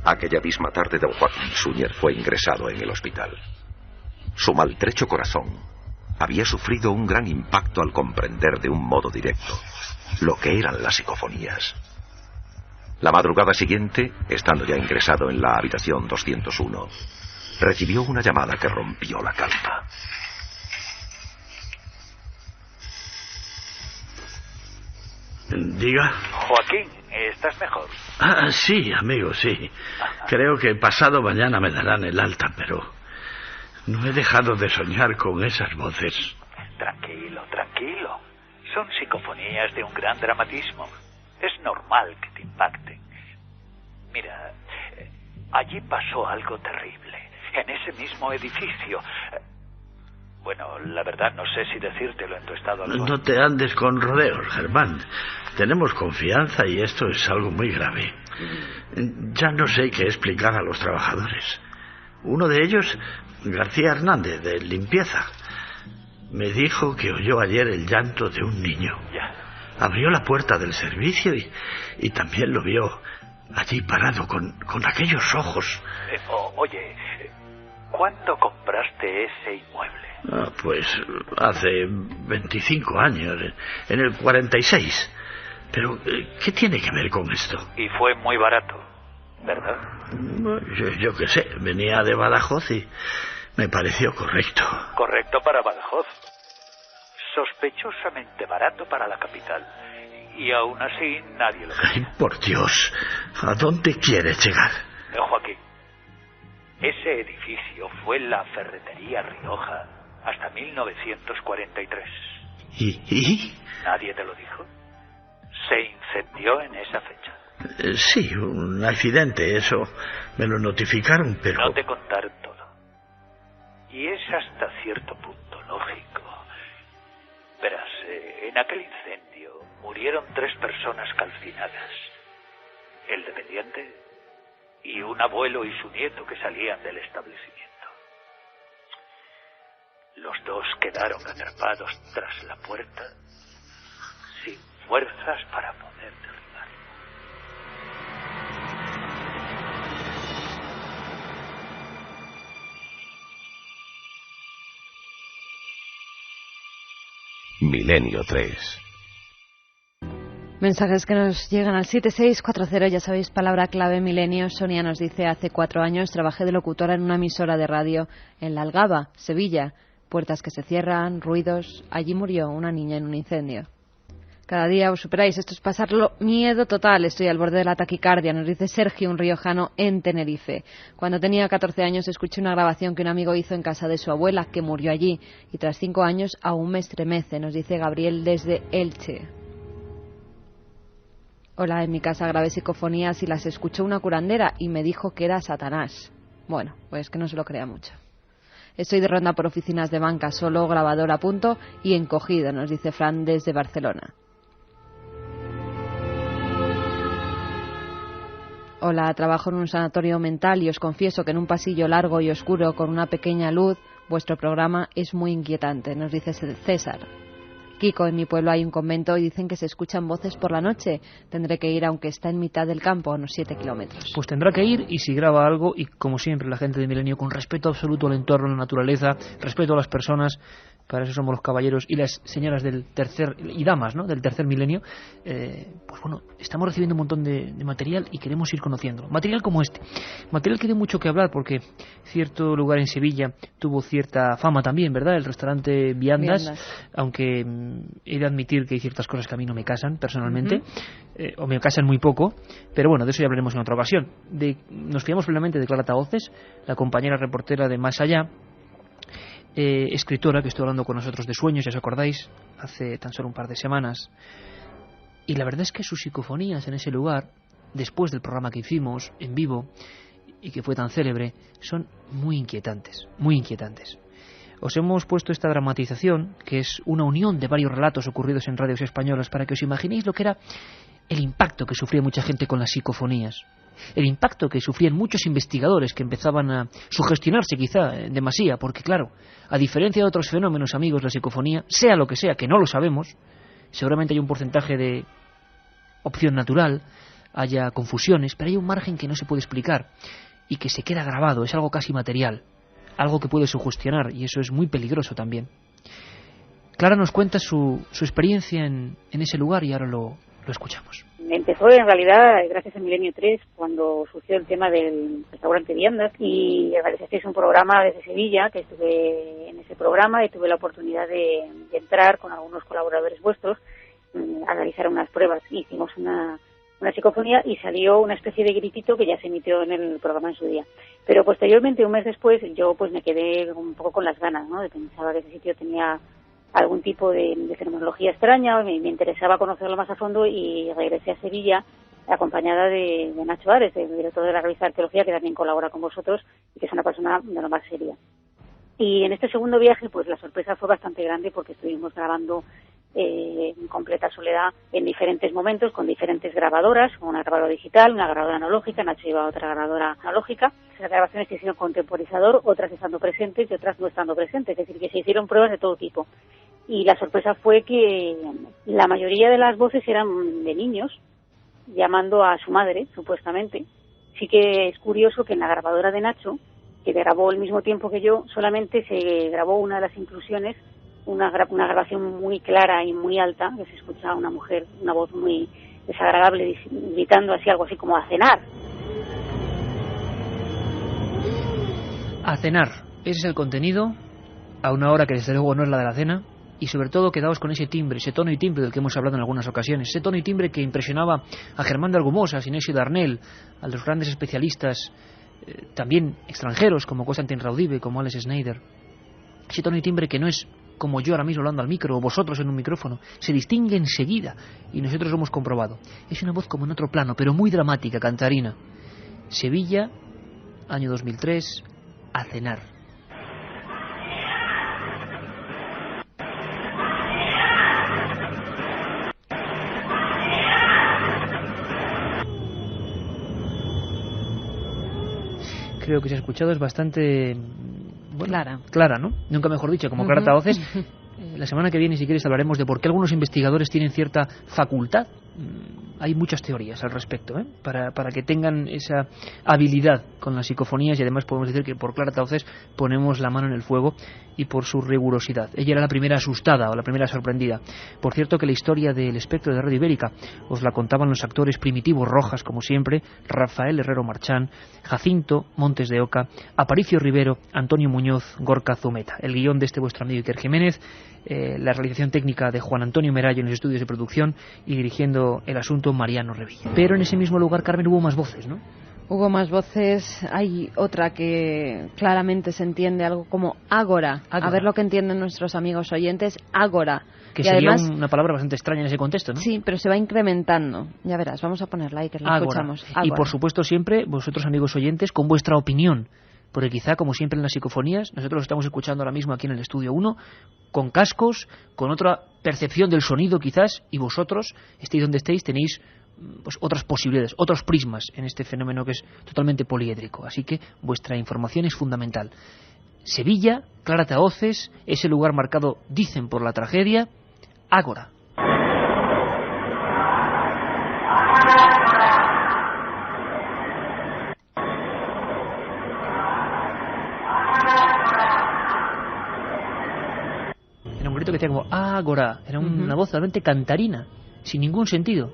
Aquella misma tarde, don Joaquín Suñer fue ingresado en el hospital. Su maltrecho corazón había sufrido un gran impacto al comprender de un modo directo lo que eran las psicofonías. La madrugada siguiente, estando ya ingresado en la habitación 201, recibió una llamada que rompió la calma. Diga. Joaquín, ¿estás mejor? Ah, sí, amigo, sí. Creo que pasado mañana me darán el alta, pero no he dejado de soñar con esas voces. Tranquilo, tranquilo. Son psicofonías de un gran dramatismo. Es normal que te impacten. Mira, allí pasó algo terrible. En ese mismo edificio. Bueno, la verdad no sé si decírtelo en tu estado actual. No te andes con rodeos, Germán. Tenemos confianza y esto es algo muy grave. Ya no sé qué explicar a los trabajadores. Uno de ellos, García Hernández, de limpieza, me dijo que oyó ayer el llanto de un niño. Ya. Abrió la puerta del servicio y también lo vio allí parado con aquellos ojos. Oye, ¿cuándo compraste ese inmueble? Pues hace 25 años, en el 46. Pero, ¿qué tiene que ver con esto? Y fue muy barato, ¿verdad? Yo qué sé, venía de Badajoz y me pareció correcto. Correcto para Badajoz. Sospechosamente barato para la capital. Y aún así nadie lo quería. Ay, por Dios, ¿a dónde quieres llegar? Joaquín, ese edificio fue la Ferretería Rioja hasta 1943. ¿Y? ¿Nadie te lo dijo? Se incendió en esa fecha. Sí, un accidente, eso me lo notificaron, pero... No te contaron todo. Y es hasta cierto punto lógico. Verás, en aquel incendio murieron 3 personas calcinadas. El dependiente y un abuelo y su nieto que salían del establecimiento. Los 2 quedaron atrapados tras la puerta, sin fuerzas para poder derribar. Milenio 3. Mensajes que nos llegan al 7640, ya sabéis, palabra clave milenio. Sonia nos dice: hace 4 años trabajé de locutora en una emisora de radio en La Algaba, Sevilla. Puertas que se cierran, ruidos. Allí murió una niña en un incendio. Cada día os superáis, esto es pasarlo miedo total. Estoy al borde de la taquicardia, nos dice Sergio, un riojano en Tenerife. Cuando tenía 14 años escuché una grabación que un amigo hizo en casa de su abuela, que murió allí. Y tras 5 años aún me estremece, nos dice Gabriel desde Elche. Hola, en mi casa grabé psicofonías y las escuchó una curandera y me dijo que era Satanás. Bueno, pues que no se lo crea mucho. Estoy de ronda por oficinas de banca, solo grabador a punto y encogido, nos dice Fran desde Barcelona. Hola, trabajo en un sanatorio mental y os confieso que en un pasillo largo y oscuro con una pequeña luz, vuestro programa es muy inquietante, nos dice César. Kiko, en mi pueblo hay un convento y dicen que se escuchan voces por la noche. Tendré que ir, aunque está en mitad del campo, a unos 7 kilómetros. Pues tendrá que ir, y si graba algo, y como siempre la gente de Milenio, con respeto absoluto al entorno, a la naturaleza, respeto a las personas, para eso somos los caballeros y las señoras del tercer, y damas, ¿no?, del tercer milenio, pues bueno, estamos recibiendo un montón de material y queremos ir conociéndolo. Material como este. Material que dio mucho que hablar porque cierto lugar en Sevilla tuvo cierta fama también, ¿verdad? El restaurante Viandas. Aunque he de admitir que hay ciertas cosas que a mí no me casan personalmente, o me casan muy poco, pero bueno, de eso ya hablaremos en otra ocasión. Nos fiamos plenamente de Clara Tahoces, la compañera reportera de Más Allá, escritora que estuvo hablando con nosotros de sueños, ya os acordáis, hace tan solo un par de semanas. Y la verdad es que sus psicofonías en ese lugar, después del programa que hicimos en vivo y que fue tan célebre, son muy inquietantes, muy inquietantes. Os hemos puesto esta dramatización, que es una unión de varios relatos ocurridos en radios españolas, para que os imaginéis lo que era el impacto que sufría mucha gente con las psicofonías. El impacto que sufrían muchos investigadores que empezaban a sugestionarse quizá en demasía, porque claro, a diferencia de otros fenómenos, amigos, la psicofonía, sea lo que sea, que no lo sabemos, seguramente hay un porcentaje de opción natural, haya confusiones, pero hay un margen que no se puede explicar y que se queda grabado, es algo casi material, algo que puede sugestionar, y eso es muy peligroso también. Clara nos cuenta su experiencia en ese lugar y ahora lo escuchamos. Empezó en realidad gracias a Milenio 3 cuando surgió el tema del restaurante Viandas y realizasteis un programa desde Sevilla, que estuve en ese programa y tuve la oportunidad de entrar con algunos colaboradores vuestros a realizar unas pruebas. Hicimos una psicofonía y salió una especie de gritito que ya se emitió en el programa en su día. Pero posteriormente, un mes después, yo pues me quedé un poco con las ganas, ¿no? Pensaba que ese sitio tenía algún tipo de fenomenología extraña, me interesaba conocerlo más a fondo y regresé a Sevilla acompañada de Nacho Ares, el director de la revista Arqueología, que también colabora con vosotros y que es una persona de lo más seria. Y en este segundo viaje, pues la sorpresa fue bastante grande porque estuvimos grabando en completa soledad en diferentes momentos con diferentes grabadoras, una grabadora digital, una grabadora analógica, Nacho lleva otra grabadora analógica. Esas grabaciones se hicieron con temporizador, otras estando presentes y otras no estando presentes, es decir, que se hicieron pruebas de todo tipo. Y la sorpresa fue que la mayoría de las voces eran de niños llamando a su madre, supuestamente. Sí que es curioso que en la grabadora de Nacho, que grabó al mismo tiempo que yo, solamente se grabó una de las inclusiones, una grabación muy clara y muy alta, que se escucha a una mujer, una voz muy desagradable, gritando así, algo así como a cenar. A cenar, ese es el contenido, a una hora que desde luego no es la de la cena. Y sobre todo quedaos con ese timbre, ese tono y timbre del que hemos hablado en algunas ocasiones, ese tono y timbre que impresionaba a Germán de Argumós, a Sinesio Darnell, a los grandes especialistas también extranjeros como Constantin Raudive, como Alex Schneider. Ese tono y timbre que no es como yo ahora mismo hablando al micro, o vosotros en un micrófono, se distingue enseguida, y nosotros lo hemos comprobado. Es una voz como en otro plano, pero muy dramática, cantarina. Sevilla, año 2003, A cenar. Creo que se ha escuchado, es bastante clara, ¿no? Nunca mejor dicho, como clara voces. La semana que viene, si quieres, hablaremos de por qué algunos investigadores tienen cierta facultad. Hay muchas teorías al respecto, para que tengan esa habilidad con las psicofonías, y además podemos decir que por clara voces ponemos la mano en el fuego, y por su rigurosidad. Ella era la primera asustada o la primera sorprendida. Por cierto, que la historia del espectro de Radio Ibérica os la contaban los actores primitivos Rojas, como siempre, Rafael Herrero Marchán, Jacinto Montes de Oca, Aparicio Rivero, Antonio Muñoz, Gorka Zumeta. El guión de este vuestro amigo Iker Jiménez, la realización técnica de Juan Antonio Merayo en los estudios de producción, y dirigiendo el asunto Mariano Revilla. Pero en ese mismo lugar, Carmen, hubo más voces, ¿no? Hubo más voces. Hay otra que claramente se entiende, algo como ágora. A ver lo que entienden nuestros amigos oyentes. Ágora. Que sería además una palabra bastante extraña en ese contexto, ¿no? Sí, pero se va incrementando. Ya verás, vamos a ponerla ahí, que la escuchamos. Ágora. Y por supuesto siempre, vosotros amigos oyentes, con vuestra opinión. Porque quizá, como siempre en las psicofonías, nosotros lo estamos escuchando ahora mismo aquí en el Estudio 1, con cascos, con otra percepción del sonido quizás, y vosotros, estéis donde estéis, tenéis pues otras posibilidades, otros prismas en este fenómeno que es totalmente poliédrico. Así que vuestra información es fundamental. Sevilla, clara voces, ese lugar marcado, dicen, por la tragedia. Ágora. Era un grito que decía como ágora, era una voz realmente cantarina, sin ningún sentido.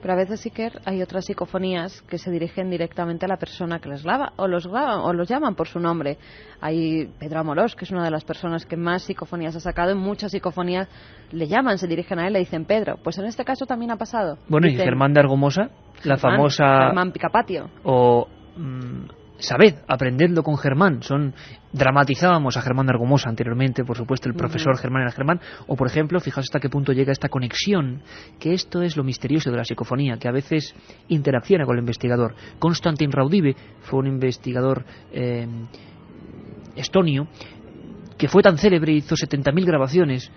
Pero a veces sí que hay otras psicofonías que se dirigen directamente a la persona que les graba, o los graban, o los llaman por su nombre. Hay Pedro Amorós, que es una de las personas que más psicofonías ha sacado. En muchas psicofonías le llaman, se dirigen a él, le dicen Pedro. Pues en este caso también ha pasado. Bueno, dicen, y Germán de Argomosa, la famosa... Germán Picapatio. O... sabed, aprendedlo con Germán. Dramatizábamos a Germán de Argomosa anteriormente, por supuesto, el profesor Germán era Germán. O, por ejemplo, fijaos hasta qué punto llega esta conexión, que esto es lo misterioso de la psicofonía, que a veces interacciona con el investigador. Konstantin Raudive fue un investigador estonio que fue tan célebre, hizo 70.000 grabaciones,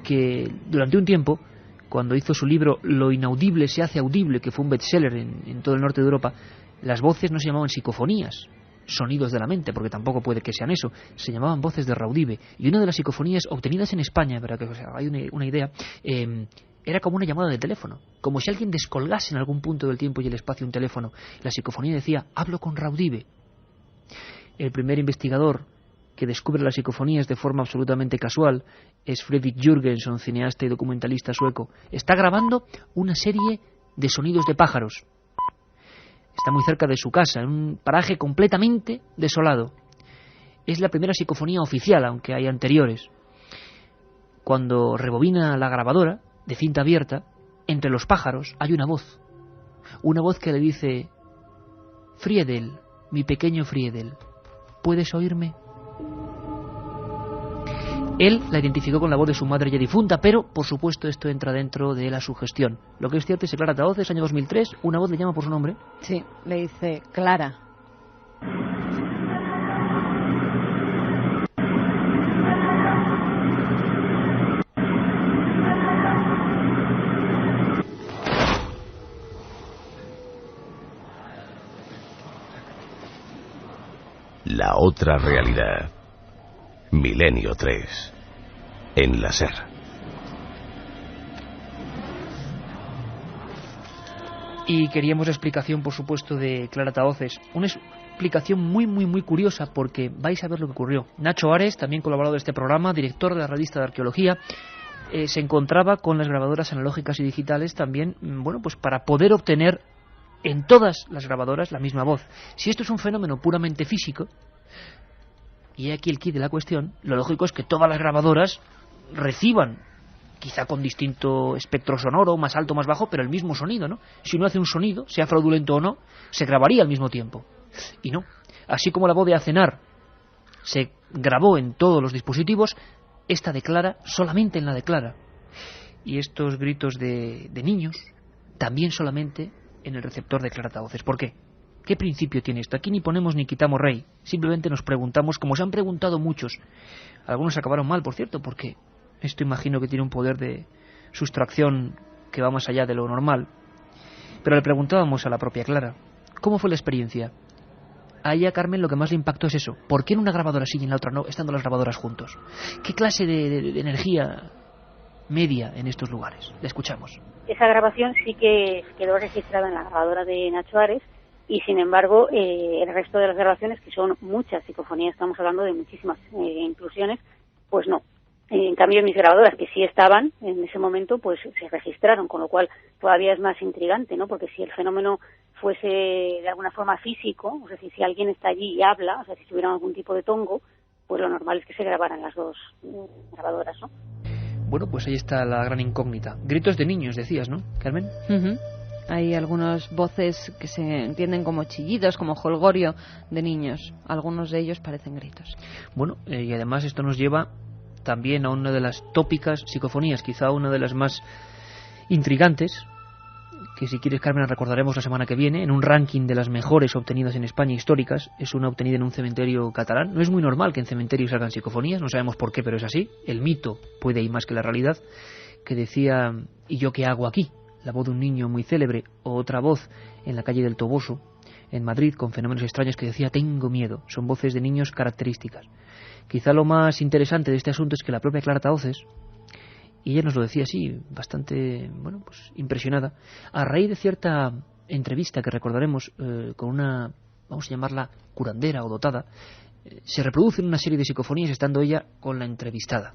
que durante un tiempo, cuando hizo su libro Lo inaudible se hace audible, que fue un bestseller en todo el norte de Europa, las voces no se llamaban psicofonías, sonidos de la mente, porque tampoco puede que sean eso, se llamaban voces de Raudive. Y una de las psicofonías obtenidas en España, para que os hagáis una idea, era como una llamada de teléfono, como si alguien descolgase en algún punto del tiempo y el espacio un teléfono. La psicofonía decía, hablo con Raudive. El primer investigador que descubre las psicofonías de forma absolutamente casual es Fredrik Jürgenson, cineasta y documentalista sueco. Está grabando una serie de sonidos de pájaros. Está muy cerca de su casa, en un paraje completamente desolado. Es la primera psicofonía oficial, aunque hay anteriores. Cuando rebobina la grabadora, de cinta abierta, entre los pájaros hay una voz. Una voz que le dice, Friedel, mi pequeño Friedel, ¿puedes oírme? Él la identificó con la voz de su madre ya difunta, pero, por supuesto, esto entra dentro de la sugestión. Lo que es cierto es que Clara Tahoces, año 2003, una voz le llama por su nombre. Sí, le dice Clara. La otra realidad. Milenio 3. En la SER. Y queríamos la explicación, por supuesto, de Clara Tahoces. Una explicación muy curiosa, porque vais a ver lo que ocurrió. Nacho Ares, también colaborador de este programa, director de la revista de arqueología, se encontraba con las grabadoras analógicas y digitales también, pues para poder obtener en todas las grabadoras la misma voz. Si esto es un fenómeno puramente físico, y aquí el quid de la cuestión, lo lógico es que todas las grabadoras reciban, quizá con distinto espectro sonoro, más alto, más bajo, pero el mismo sonido, ¿no? Si uno hace un sonido, sea fraudulento o no, se grabaría al mismo tiempo. Y no. Así como la voz de A cenar se grabó en todos los dispositivos, esta de Clara solamente en la de Clara. Y estos gritos de niños también solamente en el receptor de clarataoces. ¿Por qué? ¿Qué principio tiene esto? Aquí ni ponemos ni quitamos rey. Simplemente nos preguntamos, como se han preguntado muchos. Algunos acabaron mal, por cierto, porque esto imagino que tiene un poder de sustracción que va más allá de lo normal. Pero le preguntábamos a la propia Clara, ¿cómo fue la experiencia? A ella, Carmen, lo que más le impactó es eso. ¿Por qué en una grabadora sí y en la otra no, estando las grabadoras juntos? ¿Qué clase de energía media en estos lugares? La escuchamos. Esa grabación sí que quedó registrada en la grabadora de Nacho Ares y, sin embargo, el resto de las grabaciones, que son muchas psicofonías, estamos hablando de muchísimas inclusiones, pues no. En cambio, en mis grabadoras, que sí estaban en ese momento, pues se registraron, con lo cual todavía es más intrigante, ¿no? Porque si el fenómeno fuese de alguna forma físico, es decir, si alguien está allí y habla, o sea, si tuviera algún tipo de tongo, pues lo normal es que se grabaran las dos grabadoras, ¿no? Bueno, pues ahí está la gran incógnita. Gritos de niños, decías, ¿no, Carmen? Uh-huh. Hay algunas voces que se entienden como chillidos, como jolgorio de niños. Algunos de ellos parecen gritos. Bueno, y además esto nos lleva también a una de las tópicas psicofonías, quizá una de las más intrigantes, que si quieres, Carmen, recordaremos la semana que viene, en un ranking de las mejores obtenidas en España históricas. Es una obtenida en un cementerio catalán. No es muy normal que en cementerios salgan psicofonías, no sabemos por qué, pero es así. El mito puede ir más que la realidad, que decía, ¿y yo qué hago aquí? La voz de un niño muy célebre, o otra voz en la calle del Toboso, en Madrid, con fenómenos extraños, que decía, tengo miedo. Son voces de niños características. Quizá lo más interesante de este asunto es que la propia clarataoces, y ella nos lo decía así, bastante, bueno, pues impresionada, a raíz de cierta entrevista que recordaremos con una, vamos a llamarla curandera o dotada, se reproducen una serie de psicofonías estando ella con la entrevistada.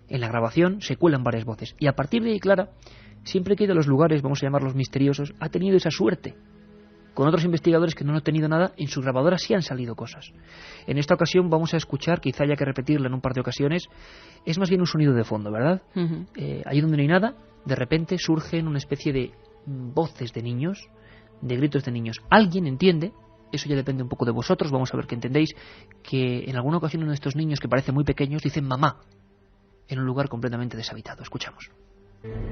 En la grabación se cuelan varias voces, y a partir de ahí, Clara, siempre que ha ido a los lugares, vamos a llamarlos misteriosos, ha tenido esa suerte. Con otros investigadores que no han tenido nada, en sus grabadoras sí han salido cosas. En esta ocasión vamos a escuchar, quizá haya que repetirla en un par de ocasiones, es más bien un sonido de fondo, ¿verdad? Uh-huh. Ahí donde no hay nada, de repente surgen una especie de voces de niños, de gritos de niños. Alguien entiende, eso ya depende un poco de vosotros, vamos a ver que entendéis, que en alguna ocasión uno de estos niños que parecen muy pequeños dicen mamá, en un lugar completamente deshabitado. Escuchamos.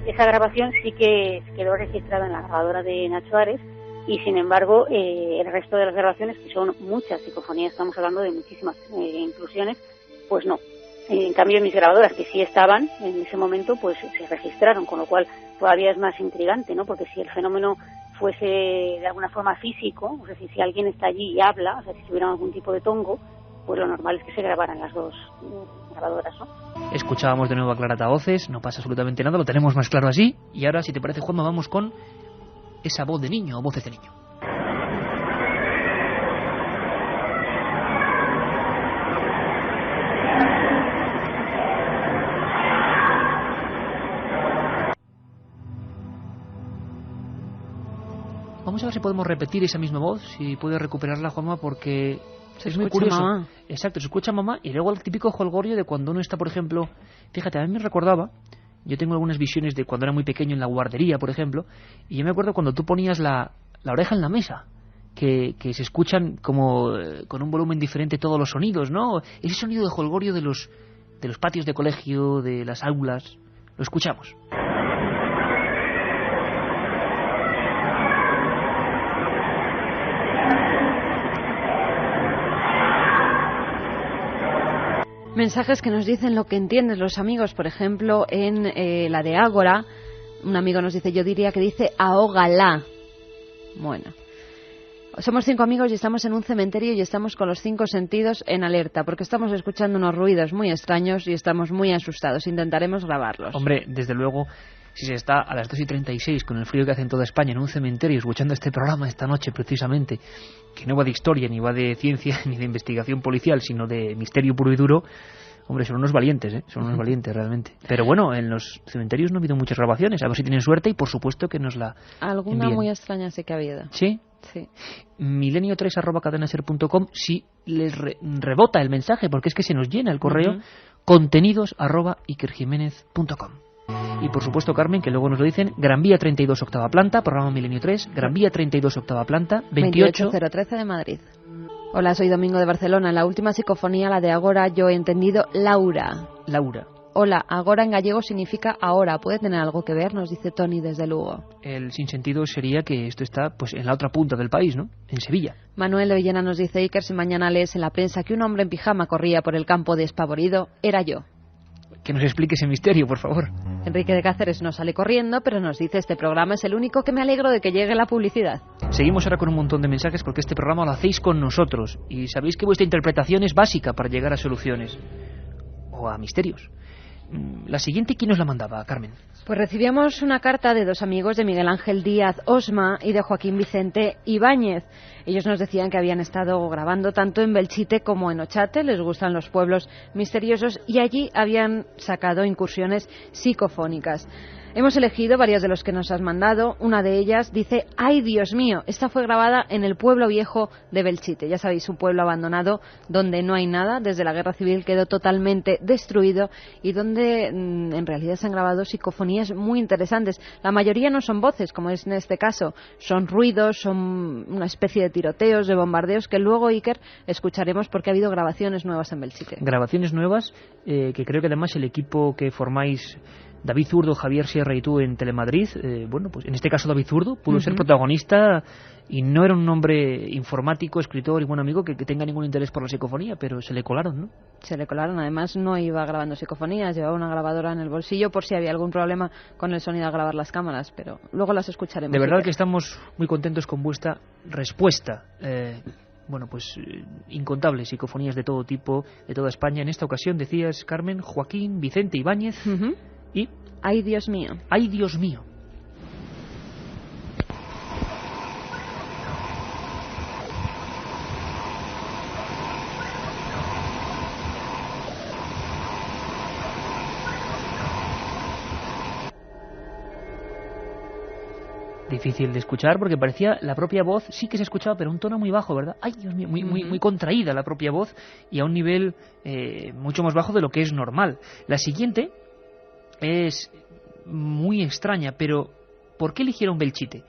Esa grabación sí que quedó registrada en la grabadora de Nacho Ares y, sin embargo, el resto de las grabaciones, que son muchas psicofonías, estamos hablando de muchísimas inclusiones, pues no. En cambio, en mis grabadoras, que sí estaban en ese momento, pues se registraron, con lo cual todavía es más intrigante, ¿no? Porque si el fenómeno fuese de alguna forma físico, es decir, si alguien está allí y habla, o sea, si tuviera algún tipo de tongo, pues lo normal es que se grabaran las dos grabadoras, ¿no? Escuchábamos de nuevo a clarataoces, no pasa absolutamente nada, lo tenemos más claro así. Y ahora, si te parece, Juanma, vamos con esa voz de niño o voces de niño. Vamos a ver si podemos repetir esa misma voz, si puedes recuperarla, Juanma, porque es muy curioso. Mamá. Exacto, se escucha mamá y luego el típico jolgorio de cuando uno está, por ejemplo, fíjate, a mí me recordaba, yo tengo algunas visiones de cuando era muy pequeño en la guardería, por ejemplo, y yo me acuerdo cuando tú ponías la oreja en la mesa, que se escuchan como con un volumen diferente todos los sonidos, ¿no? Ese sonido de jolgorio de los patios de colegio, de las aulas, lo escuchamos. Mensajes que nos dicen lo que entienden los amigos. Por ejemplo, en la de Ágora, un amigo nos dice, yo diría que dice ahógala. Bueno, somos 5 amigos y estamos en un cementerio y estamos con los 5 sentidos en alerta, porque estamos escuchando unos ruidos muy extraños y estamos muy asustados. Intentaremos grabarlos. Hombre, desde luego, si se está a las 2:36 con el frío que hace en toda España en un cementerio escuchando este programa esta noche precisamente, que no va de historia, ni va de ciencia, ni de investigación policial, sino de misterio puro y duro, hombre, son unos valientes, son unos valientes realmente. Pero bueno, en los cementerios no ha habido muchas grabaciones, a ver si tienen suerte y por supuesto que nos la alguna envíen. Muy extraña sí que ha habido. ¿Sí? Sí. milenio3@cadenaser.com, si les rebota el mensaje, porque es que se nos llena el correo, contenidos@ikerjimenez.com. Y por supuesto, Carmen, que luego nos lo dicen, Gran Vía 32, octava planta, programa Milenio 3, Gran Vía 32, octava planta, 28013 de Madrid. Hola, soy Domingo de Barcelona. En la última psicofonía, la de Ágora, yo he entendido Laura. Laura. hola. Agora en gallego significa ahora. ¿Puede tener algo que ver? Nos dice Tony desde Lugo. El sinsentido sería que esto está pues en la otra punta del país, ¿no? En Sevilla. Manuel de Villena nos dice, Iker, si mañana lees en la prensa que un hombre en pijama corría por el campo despavorido, era yo. Que nos explique ese misterio, por favor. Enrique de Cáceres no sale corriendo, pero nos dice, este programa es el único que me alegro de que llegue la publicidad. Seguimos ahora con un montón de mensajes porque este programa lo hacéis con nosotros y sabéis que vuestra interpretación es básica para llegar a soluciones o a misterios. La siguiente, ¿quién nos la mandaba, Carmen? Pues recibíamos una carta de dos amigos de Miguel Ángel Díaz Osma y de Joaquín Vicente Ibáñez. Ellos nos decían que habían estado grabando tanto en Belchite como en Ochate, les gustan los pueblos misteriosos y allí habían sacado incursiones psicofónicas. Hemos elegido varias de los que nos has mandado. Una de ellas dice, ¡ay, Dios mío! Esta fue grabada en el pueblo viejo de Belchite. Ya sabéis, un pueblo abandonado donde no hay nada. Desde la Guerra Civil quedó totalmente destruido y donde en realidad se han grabado psicofonías muy interesantes. La mayoría no son voces, como es en este caso. Son ruidos, son una especie de tiroteos, de bombardeos que luego, Iker, escucharemos porque ha habido grabaciones nuevas en Belchite. Grabaciones nuevas que creo que además el equipo que formáis, David Zurdo, Javier Sierra y tú en Telemadrid, bueno, pues en este caso David Zurdo pudo ser protagonista y no era un hombre informático, escritor y buen amigo que tenga ningún interés por la psicofonía, pero se le colaron, ¿no? Se le colaron, además no iba grabando psicofonías, llevaba una grabadora en el bolsillo por si había algún problema con el sonido al grabar las cámaras, pero luego las escucharemos. De verdad que estamos muy contentos con vuestra respuesta. Bueno, pues incontables psicofonías de todo tipo, de toda España. En esta ocasión decías, Carmen, Joaquín Vicente Ibáñez y... ¡ay, Dios mío! ¡ay, Dios mío! Difícil de escuchar porque parecía la propia voz, sí que se escuchaba, pero un tono muy bajo, ¿verdad? ¡Ay, Dios mío! Muy contraída la propia voz y a un nivel mucho más bajo de lo que es normal. La siguiente es muy extraña, pero ¿por qué eligieron Belchite?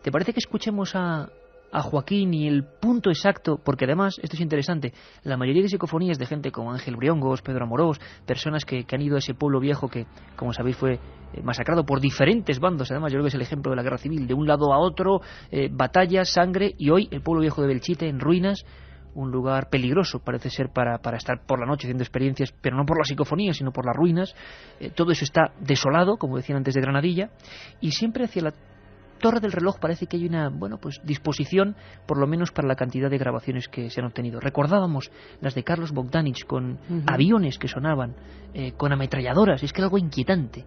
¿Te parece que escuchemos a Joaquín y el punto exacto? Porque además, esto es interesante, la mayoría de psicofonías de gente como Ángel Briongos, Pedro Amorós, personas que han ido a ese pueblo viejo que, como sabéis, fue masacrado por diferentes bandos, además yo creo que es el ejemplo de la guerra civil, de un lado a otro, batallas, sangre, y hoy el pueblo viejo de Belchite en ruinas, un lugar peligroso, parece ser, para estar por la noche haciendo experiencias, pero no por las psicofonías, sino por las ruinas. Todo eso está desolado, como decían antes de Granadilla, y siempre hacia la Torre del Reloj parece que hay una, bueno, pues disposición, por lo menos para la cantidad de grabaciones que se han obtenido. Recordábamos las de Carlos Bogdanich con aviones que sonaban, con ametralladoras, es que era algo inquietante.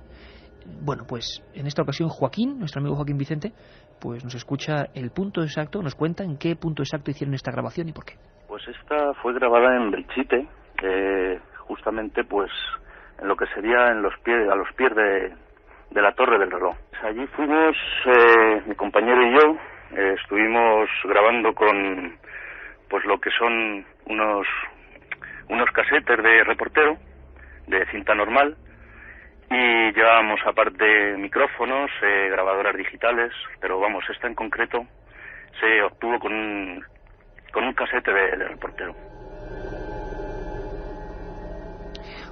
Bueno, pues en esta ocasión Joaquín, nuestro amigo Joaquín Vicente, pues nos escucha el punto exacto, nos cuenta en qué punto exacto hicieron esta grabación y por qué. Pues esta fue grabada en Belchite, justamente pues en lo que sería a los pies de la Torre del Reloj. Allí fuimos, mi compañero y yo, estuvimos grabando con pues lo que son unos casetes de reportero, de cinta normal, y llevábamos aparte micrófonos, grabadoras digitales, pero vamos, esta en concreto se obtuvo con un casete de reportero.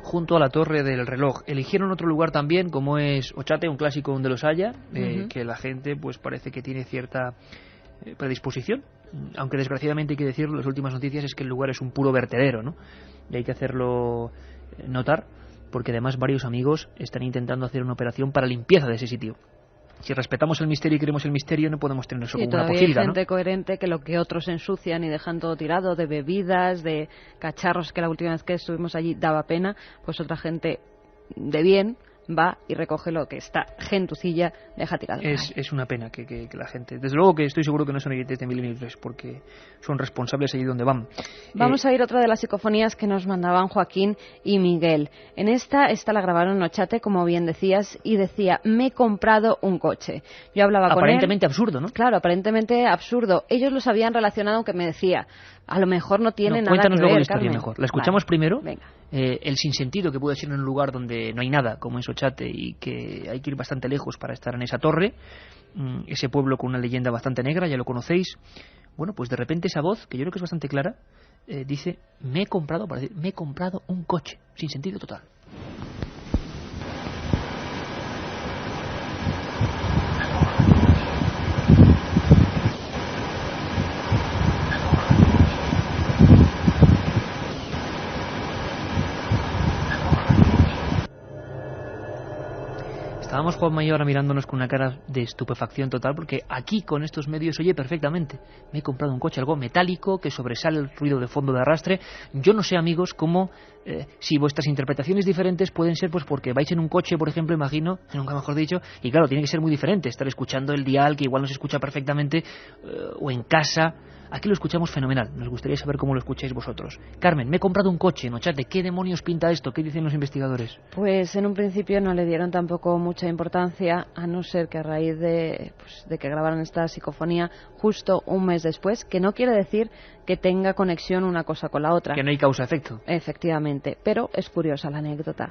Junto a la Torre del Reloj. Eligieron otro lugar también, como es Ochate, un clásico donde los haya, que la gente pues parece que tiene cierta predisposición, aunque desgraciadamente hay que decirlo, las últimas noticias es que el lugar es un puro vertedero, ¿no? Y hay que hacerlo notar, porque además varios amigos están intentando hacer una operación para limpieza de ese sitio. Si respetamos el misterio y queremos el misterio, no podemos tener eso como una posibilidad, hay gente ¿no? coherente que lo que otros ensucian y dejan todo tirado, de bebidas, de cacharros, que la última vez que estuvimos allí daba pena, pues otra gente de bien va y recoge lo que está gentucilla deja tirado. Es una pena que la gente... Desde luego que estoy seguro que no son oyentes de Milenio 3, porque son responsables allí donde van. Vamos a ir otra de las psicofonías que nos mandaban Joaquín y Miguel. En esta la grabaron en Ochate, como bien decías, y decía, me he comprado un coche. Yo hablaba con él... Aparentemente absurdo, ¿no? Claro, aparentemente absurdo. Ellos los habían relacionado, aunque me decía, a lo mejor no tiene nada que ver. Cuéntanos luego la historia Carmen. mejor. La escuchamos primero. Venga. El sinsentido que puede ser en un lugar donde no hay nada, como es Ochate, y que hay que ir bastante lejos para estar en esa torre, ese pueblo con una leyenda bastante negra, ya lo conocéis. Bueno, pues de repente esa voz, que yo creo que es bastante clara, dice, me he comprado un coche, sin sentido total. Estábamos Juanma y yo ahora mirándonos con una cara de estupefacción total, porque aquí con estos medios oye perfectamente. Me he comprado un coche, algo metálico, que sobresale el ruido de fondo de arrastre. Yo no sé, amigos, cómo, si vuestras interpretaciones diferentes pueden ser, pues porque vais en un coche, por ejemplo, imagino, nunca mejor dicho, y claro, tiene que ser muy diferente, estar escuchando el dial, que igual no se escucha perfectamente, o en casa. Aquí lo escuchamos fenomenal. Nos gustaría saber cómo lo escucháis vosotros. Carmen, me he comprado un coche. Nochate, ¿qué demonios pinta esto? ¿Qué dicen los investigadores? Pues en un principio no le dieron tampoco mucha importancia, a no ser que a raíz de que grabaran esta psicofonía justo un mes después, que no quiere decir que tenga conexión una cosa con la otra. Que no hay causa-efecto. Efectivamente, pero es curiosa la anécdota.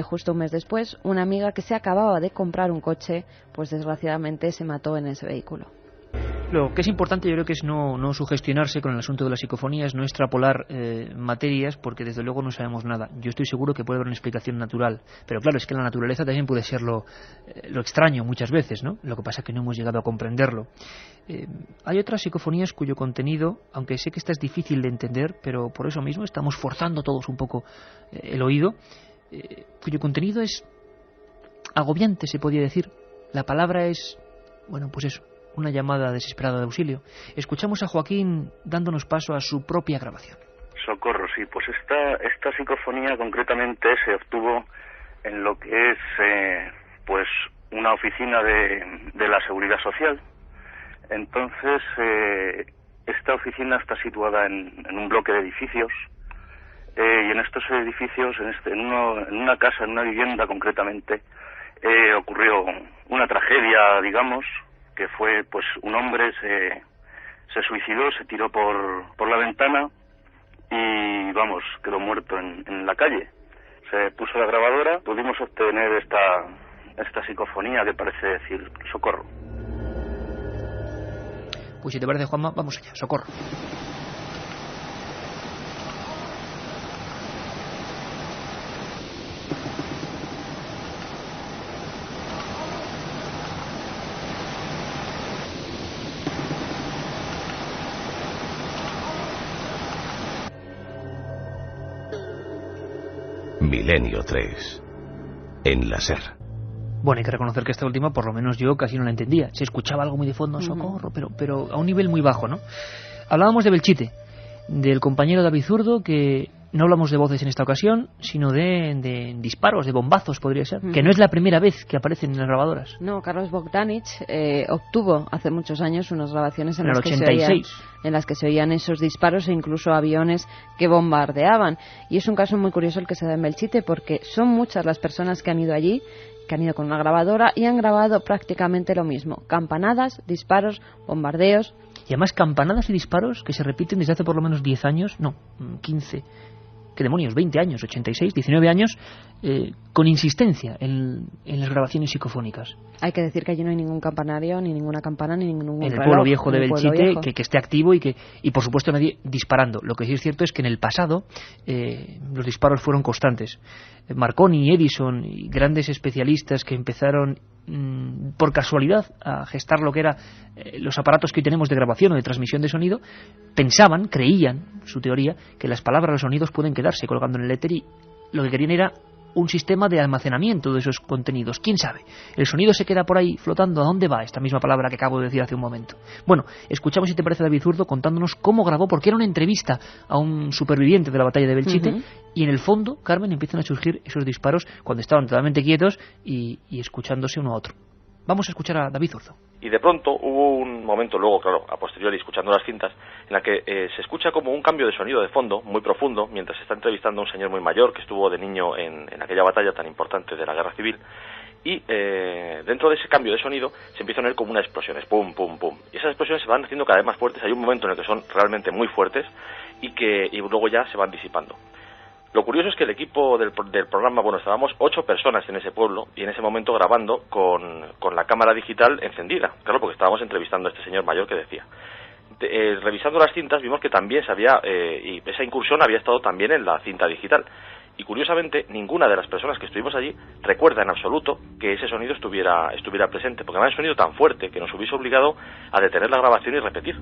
Justo un mes después, una amiga que se acababa de comprar un coche, pues desgraciadamente se mató en ese vehículo. Lo que es importante, yo creo que es no sugestionarse con el asunto de las psicofonías, no extrapolar materias, porque desde luego no sabemos nada. Yo estoy seguro que puede haber una explicación natural, pero claro, es que la naturaleza también puede ser lo extraño muchas veces, ¿no? Lo que pasa es que no hemos llegado a comprenderlo. Hay otras psicofonías cuyo contenido, aunque sé que esta es difícil de entender, pero por eso mismo estamos forzando todos un poco el oído, cuyo contenido es agobiante, se podría decir. La palabra es, bueno, pues eso, una llamada desesperada de auxilio. Escuchamos a Joaquín dándonos paso a su propia grabación. Socorro, sí, pues esta psicofonía concretamente se obtuvo en lo que es pues una oficina de la Seguridad Social. Entonces, esta oficina está situada en un bloque de edificios, y en estos edificios, en una casa, en una vivienda concretamente, ocurrió una tragedia, digamos, que fue, pues, un hombre se suicidó, se tiró por la ventana y, vamos, quedó muerto en la calle. Se puso la grabadora, pudimos obtener esta psicofonía que parece decir socorro. Pues si te parece, Juanma, vamos allá, socorro. Milenio 3, en la SER. Bueno, hay que reconocer que esta última, por lo menos yo, casi no la entendía. Se escuchaba algo muy de fondo, socorro, pero a un nivel muy bajo, ¿no? Hablábamos de Belchite, del compañero David Zurdo, que no hablamos de voces en esta ocasión, sino de disparos, de bombazos, podría ser, que no es la primera vez que aparecen en las grabadoras. No, Carlos Bogdanich obtuvo hace muchos años unas grabaciones en las que se oían esos disparos e incluso aviones que bombardeaban. Y es un caso muy curioso el que se da en Belchite, porque son muchas las personas que han ido allí, que han ido con una grabadora y han grabado prácticamente lo mismo. Campanadas, disparos, bombardeos. Y además campanadas y disparos que se repiten desde hace por lo menos 10 años, no, 15... ¿Qué demonios? 20 años, 86, 19 años, con insistencia en las grabaciones psicofónicas. Hay que decir que allí no hay ningún campanario, ni ninguna campana, ni ningún reloj. En el pueblo viejo de Belchite, que esté activo y por supuesto nadie disparando. Lo que sí es cierto es que en el pasado los disparos fueron constantes. Marconi, Edison y grandes especialistas que empezaron por casualidad a gestar lo que eran los aparatos que hoy tenemos de grabación o de transmisión de sonido, pensaban, creían, su teoría, que las palabras, los sonidos pueden quedarse colgando en el éter, y lo que querían era un sistema de almacenamiento de esos contenidos. ¿Quién sabe? El sonido se queda por ahí flotando. ¿A dónde va esta misma palabra que acabo de decir hace un momento? Bueno, escuchamos, si te parece, a David Zurdo contándonos cómo grabó, porque era una entrevista a un superviviente de la batalla de Belchite, y en el fondo, Carmen, empiezan a surgir esos disparos cuando estaban totalmente quietos y escuchándose uno a otro. Vamos a escuchar a David Zurdo. Y de pronto hubo un momento, luego, claro, a posteriori, escuchando las cintas, en la que se escucha como un cambio de sonido de fondo, muy profundo, mientras se está entrevistando a un señor muy mayor que estuvo de niño en aquella batalla tan importante de la Guerra Civil. Y dentro de ese cambio de sonido se empiezan a oír como unas explosiones, pum, pum, pum. Y esas explosiones se van haciendo cada vez más fuertes. Hay un momento en el que son realmente muy fuertes y luego ya se van disipando. Lo curioso es que el equipo del programa, bueno, estábamos 8 personas en ese pueblo y en ese momento grabando con la cámara digital encendida, claro, porque estábamos entrevistando a este señor mayor que decía. Revisando las cintas vimos que también y esa incursión había estado también en la cinta digital. Y curiosamente, ninguna de las personas que estuvimos allí recuerda en absoluto que ese sonido estuviera presente, porque además es un sonido tan fuerte que nos hubiese obligado a detener la grabación y repetir.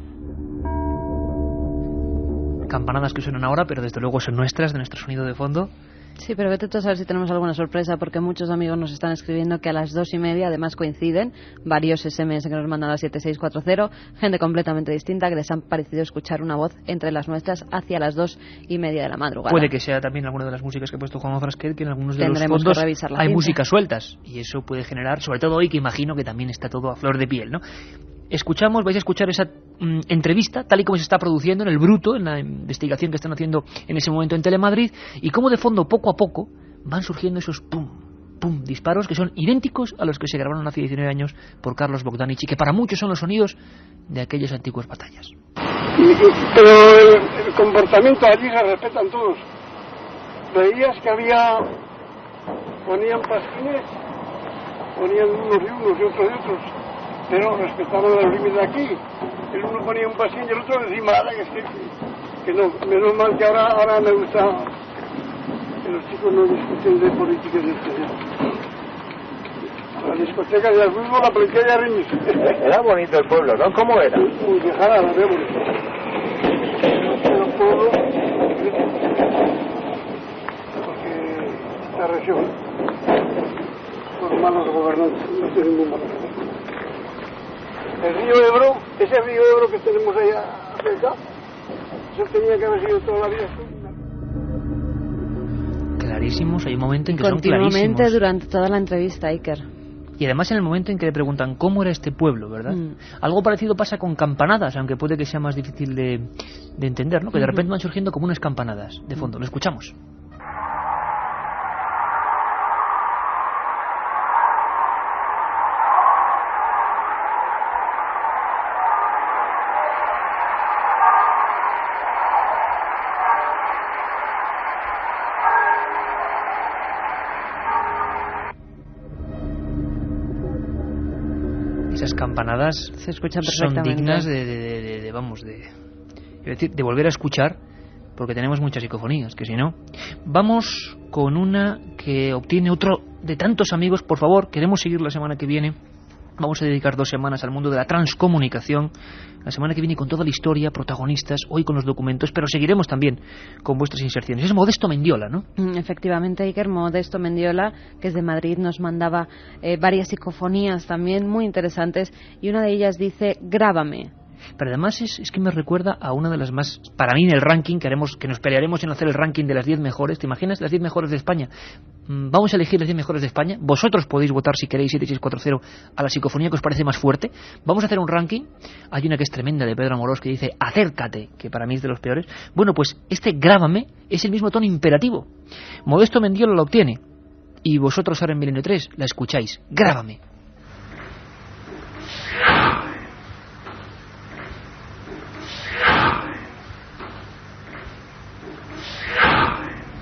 Campanadas que suenan ahora, pero desde luego son nuestras, de nuestro sonido de fondo. Sí, pero vete tú a saber si tenemos alguna sorpresa, porque muchos amigos nos están escribiendo que a las 2:30, además coinciden, varios SMS que nos mandan a las 7640, gente completamente distinta, que les han parecido escuchar una voz entre las nuestras hacia las 2:30 de la madrugada. Puede que sea también alguna de las músicas que ha puesto Juan Frasquet, que en algunos de Tendremos los que fondos revisar la hay cinta. músicas sueltas, y eso puede generar, sobre todo hoy que imagino que también está todo a flor de piel, ¿no? Vais a escuchar esa entrevista tal y como se está produciendo en el bruto, en la investigación que están haciendo en ese momento en Telemadrid, y cómo de fondo, poco a poco, van surgiendo esos pum, pum, disparos que son idénticos a los que se grabaron hace 19 años por Carlos Bogdanich, y que para muchos son los sonidos de aquellas antiguas batallas. Pero el comportamiento allí se respetan todos. Veías que ponían pasquines, ponían unos y otros, pero respetaban los límites de aquí. El uno ponía un pasín y el otro encima, que no, menos mal que ahora me gusta que los chicos no discuten de políticas de exterior. La discoteca de fútbol, la policía de Rimis. Era bonito el pueblo, ¿no? ¿Cómo era? Muy dejada, la vemos. El pueblo, porque esta región, por malos gobernantes, no tiene muy malos. El río Ebro, ese río Ebro que tenemos allá cerca, eso tenía que haber sido toda la vida. Clarísimos, hay un momento en que son clarísimos. Continuamente durante toda la entrevista, Iker. Y además en el momento en que le preguntan cómo era este pueblo, ¿verdad? Algo parecido pasa con campanadas, aunque puede que sea más difícil de entender, ¿no? Que de repente van surgiendo como unas campanadas de fondo. Lo escuchamos. Esas campanadas se escuchan son perfectamente. dignas de volver a escuchar, porque tenemos muchas psicofonías, que si no. Vamos con una que obtiene otro de tantos amigos. Por favor, queremos seguir la semana que viene. Vamos a dedicar 2 semanas al mundo de la transcomunicación. La semana que viene con toda la historia, protagonistas, hoy con los documentos, pero seguiremos también con vuestras inserciones. Es Modesto Mendiola, ¿no? Efectivamente, Iker, Modesto Mendiola, que es de Madrid, nos mandaba varias psicofonías también muy interesantes, y una de ellas dice, grábame. Pero además es que me recuerda a una de las más, para mí en el ranking que nos pelearemos en hacer el ranking de las 10 mejores. ¿Te imaginas? Las 10 mejores de España. Vamos a elegir las 10 mejores de España. Vosotros podéis votar si queréis 7640 a la psicofonía que os parece más fuerte. Vamos a hacer un ranking. Hay una que es tremenda de Pedro Amorós que dice acércate, que para mí es de los peores. Bueno, pues este grábame es el mismo tono imperativo. Modesto Mendiola lo obtiene y vosotros ahora en Milenio 3 la escucháis. Grábame.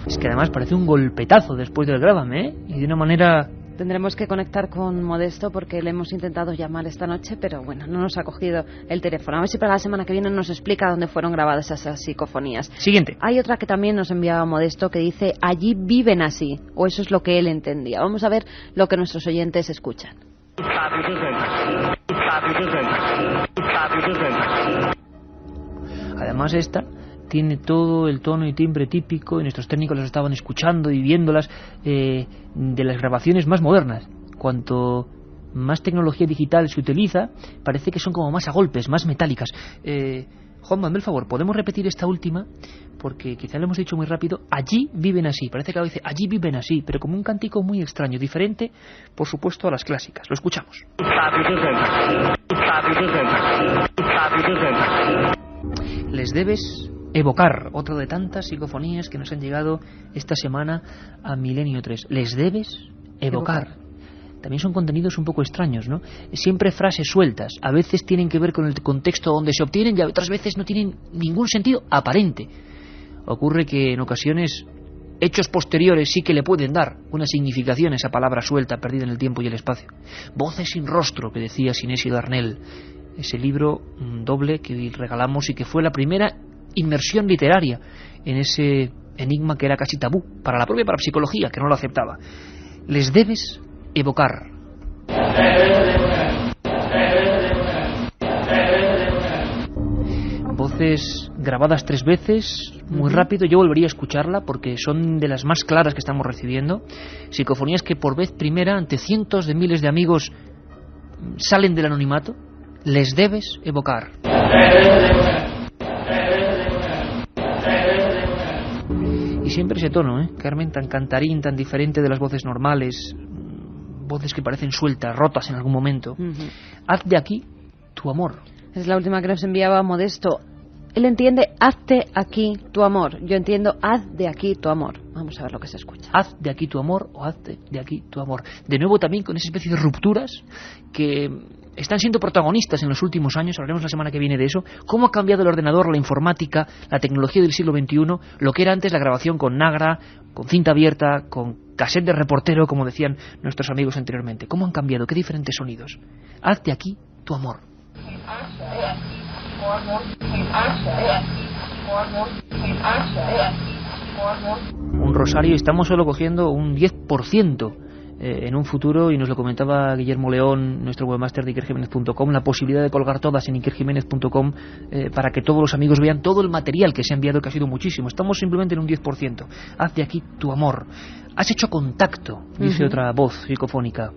Es que además parece un golpetazo después del grábame, ¿eh? Y de una manera... Tendremos que conectar con Modesto porque le hemos intentado llamar esta noche, pero bueno, no nos ha cogido el teléfono. A ver si para la semana que viene nos explica dónde fueron grabadas esas psicofonías. Siguiente. Hay otra que también nos enviaba Modesto que dice, allí viven así, o eso es lo que él entendía. Vamos a ver lo que nuestros oyentes escuchan. Además esta tiene todo el tono y timbre típico, y nuestros técnicos las estaban escuchando y viéndolas, de las grabaciones más modernas. Cuanto más tecnología digital se utiliza, parece que son como más a golpes, más metálicas. Juan, hazme el favor, ¿podemos repetir esta última? Porque quizá lo hemos dicho muy rápido. Allí viven así, parece que ahora dice allí viven así, pero como un cántico muy extraño, diferente, por supuesto, a las clásicas. Lo escuchamos. Les debes evocar, otra de tantas psicofonías que nos han llegado esta semana a Milenio 3. Les debes evocar. También son contenidos un poco extraños, ¿no? Siempre frases sueltas. A veces tienen que ver con el contexto donde se obtienen y otras veces no tienen ningún sentido aparente. Ocurre que en ocasiones hechos posteriores sí que le pueden dar una significación a esa palabra suelta, perdida en el tiempo y el espacio. Voces sin rostro, que decía Sinesio Darnell. Ese libro doble que regalamos y que fue la primera inmersión literaria en ese enigma que era casi tabú para la propia parapsicología, que no lo aceptaba. Les debes evocar. Voces voces grabadas 3 veces, muy rápido. Yo volvería a escucharla porque son de las más claras que estamos recibiendo. Psicofonías que por vez primera, ante cientos de miles de amigos, salen del anonimato. Les debes evocar. Y siempre ese tono, Carmen, tan cantarín, tan diferente de las voces normales, voces que parecen sueltas, rotas en algún momento. Haz de aquí tu amor. Es la última que nos enviaba Modesto. Él entiende, hazte aquí tu amor. Yo entiendo, haz de aquí tu amor. Vamos a ver lo que se escucha. Haz de aquí tu amor o haz de aquí tu amor. De nuevo también con esa especie de rupturas que están siendo protagonistas en los últimos años. Hablaremos la semana que viene de eso. Cómo ha cambiado el ordenador, la informática, la tecnología del siglo XXI, lo que era antes la grabación con Nagra, con cinta abierta, con cassette de reportero, como decían nuestros amigos anteriormente. ¿Cómo han cambiado? ¿Qué diferentes sonidos? Haz de aquí tu amor. Un rosario, estamos solo cogiendo un 10% en un futuro, y nos lo comentaba Guillermo León, nuestro webmaster de ikerjimenez.com, la posibilidad de colgar todas en ikerjimenez.com para que todos los amigos vean todo el material que se ha enviado, que ha sido muchísimo. Estamos simplemente en un 10%. Haz de aquí tu amor. Has hecho contacto, dice otra voz psicofónica.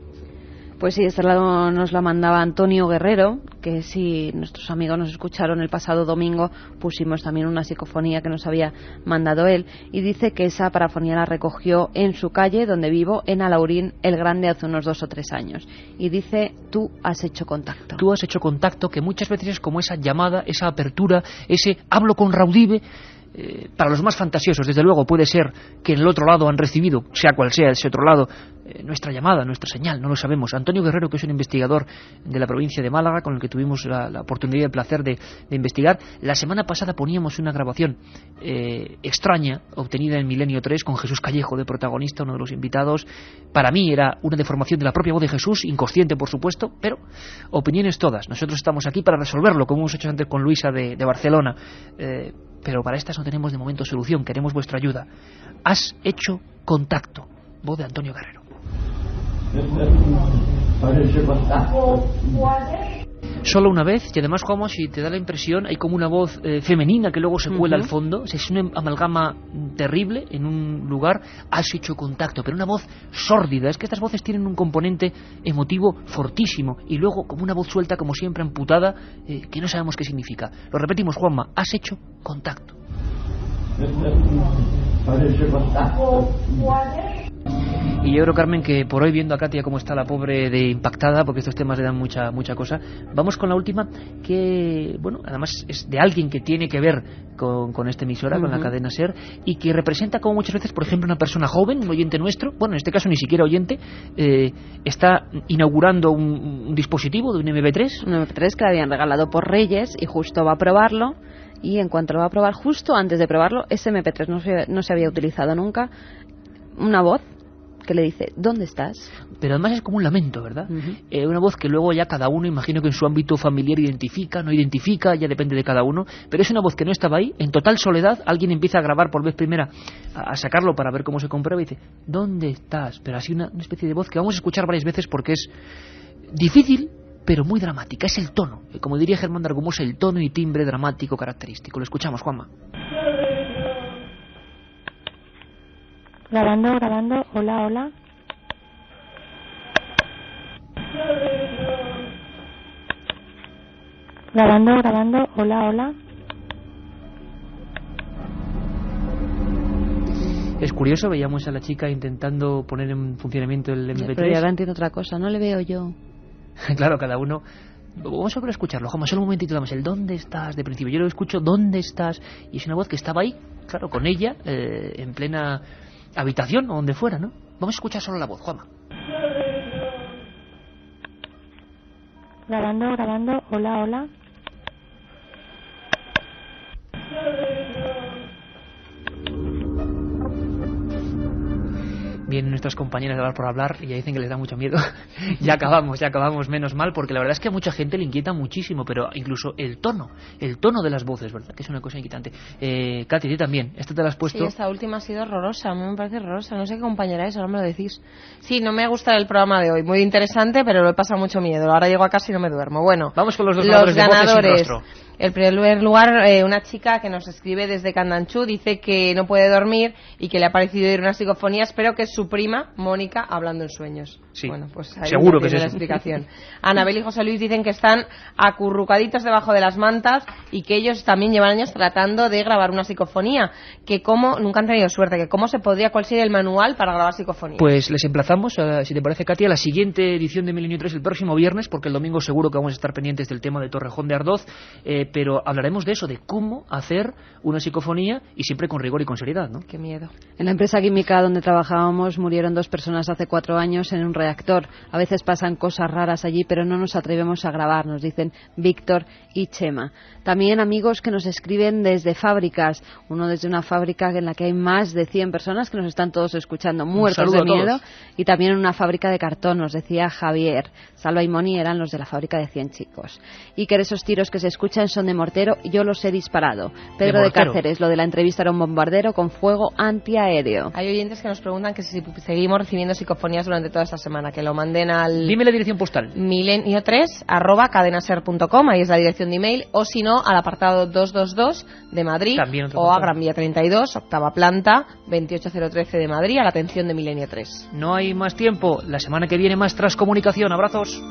Pues sí, este lado nos la mandaba Antonio Guerrero, que si nuestros amigos nos escucharon el pasado domingo, pusimos también una psicofonía que nos había mandado él, y dice que esa parafonía la recogió en su calle, donde vivo, en Alaurín el Grande, hace unos 2 o 3 años. Y dice, tú has hecho contacto. Tú has hecho contacto, que muchas veces es como esa llamada, esa apertura, ese hablo con Raudive. Para los más fantasiosos, desde luego, puede ser que en el otro lado han recibido, sea cual sea ese otro lado, nuestra llamada, nuestra señal, no lo sabemos. Antonio Guerrero, que es un investigador de la provincia de Málaga, con el que tuvimos la oportunidad y el placer de investigar. La semana pasada poníamos una grabación extraña, obtenida en Milenio 3, con Jesús Callejo de protagonista, uno de los invitados. Para mí era una deformación de la propia voz de Jesús, inconsciente por supuesto, pero opiniones todas. Nosotros estamos aquí para resolverlo, como hemos hecho antes con Luisa de Barcelona. Pero para estas no tenemos de momento solución, queremos vuestra ayuda. Has hecho contacto. Voz de Antonio Guerrero. Solo una vez, y además, Juanma, si te da la impresión, hay como una voz femenina que luego se cuela al fondo. Es una amalgama terrible en un lugar. Has hecho contacto, pero una voz sórdida. Es que estas voces tienen un componente emotivo fortísimo, y luego como una voz suelta, como siempre, amputada, que no sabemos qué significa. Lo repetimos, Juanma, has hecho contacto. Y yo creo, Carmen, que por hoy, viendo a Katia cómo está la pobre de impactada, porque estos temas le dan mucha cosa, vamos con la última, que, bueno, además es de alguien que tiene que ver con esta emisora, con la cadena SER, y que representa como muchas veces, por ejemplo, una persona joven, un oyente nuestro, bueno, en este caso ni siquiera oyente, está inaugurando un dispositivo de un MP3. Un MP3 que le habían regalado por Reyes, y justo va a probarlo. Y en cuanto lo va a probar, justo antes de probarlo, ese MP3 no se había utilizado nunca. Una voz que le dice, ¿dónde estás? Pero además es como un lamento, ¿verdad? Una voz que luego ya cada uno, imagino que en su ámbito familiar identifica, no identifica, ya depende de cada uno, pero es una voz que no estaba ahí, en total soledad. Alguien empieza a grabar por vez primera, a sacarlo para ver cómo se comprueba, y dice, ¿dónde estás? Pero así una especie de voz que vamos a escuchar varias veces porque es difícil, pero muy dramática. Es el tono, como diría Germán de Argumosa, el tono y timbre dramático característico. Lo escuchamos, Juanma. Grabando, hola. Grabando, hola. Es curioso, veíamos a la chica intentando poner en funcionamiento el MP3. Pero ahora entiendo otra cosa, no le veo yo. Claro, cada uno. Vamos a volver a escucharlo, Juanma, solo un momentito damos el ¿dónde estás? De principio, yo lo escucho, ¿dónde estás? Y es una voz que estaba ahí, claro, con ella, en plena habitación o donde fuera, ¿no? Vamos a escuchar solo la voz, Juanma. Grabando, hola. Bien, vienen nuestras compañeras de Hablar por Hablar y ya dicen que les da mucho miedo. ya acabamos, menos mal, porque la verdad es que a mucha gente le inquieta muchísimo, pero incluso el tono de las voces, ¿verdad? Que es una cosa inquietante. Katy, tú también, esta te la has puesto. Sí, esta última ha sido horrorosa, a mí me parece horrorosa, no sé qué compañera es, ahora me lo decís. Sí, no me ha gustado el programa de hoy, muy interesante, pero lo he pasado mucho miedo, ahora llego a casa y no me duermo. Bueno, vamos con los dos ganadores de Voces sin Rostro. En primer lugar, una chica que nos escribe desde Candanchú dice que no puede dormir y que le ha parecido oír unas psicofonías, pero que es su prima, Mónica, hablando en sueños. Sí, bueno, pues ahí seguro que es la eso. explicación. Anabel y José Luis dicen que están acurrucaditos debajo de las mantas y que ellos también llevan años tratando de grabar una psicofonía, que como nunca han tenido suerte, que cómo se podría, cuál sería el manual para grabar psicofonías. Pues les emplazamos, si te parece, Katy, a la siguiente edición de Milenio 3 el próximo viernes, porque el domingo seguro que vamos a estar pendientes del tema de Torrejón de Ardoz, pero hablaremos de eso, de cómo hacer una psicofonía y siempre con rigor y con seriedad, ¿no? Qué miedo. En la empresa química donde trabajábamos murieron 2 personas hace 4 años en un reactor. A veces pasan cosas raras allí, pero no nos atrevemos a grabar, nos dicen Víctor y Chema. También amigos que nos escriben desde fábricas. Uno desde una fábrica en la que hay más de 100 personas que nos están todos escuchando, muertos de miedo. Y también en una fábrica de cartón, nos decía Javier. Salva y Moni eran los de la fábrica de 100 chicos. Y que esos tiros que se escuchan son de mortero, yo los he disparado. Pedro de Cáceres, lo de la entrevista era un bombardero con fuego antiaéreo. Hay oyentes que nos preguntan que si seguimos recibiendo psicofonías durante toda esta semana, que lo manden al... Dime la dirección postal. milenio3@cadenaser.com, ahí es la dirección de email, o si no, al apartado 222 de Madrid, o a Gran Vía 32, octava planta, 28013 de Madrid, a la atención de Milenio 3. No hay más tiempo, la semana que viene más Transcomunicación. Abrazos.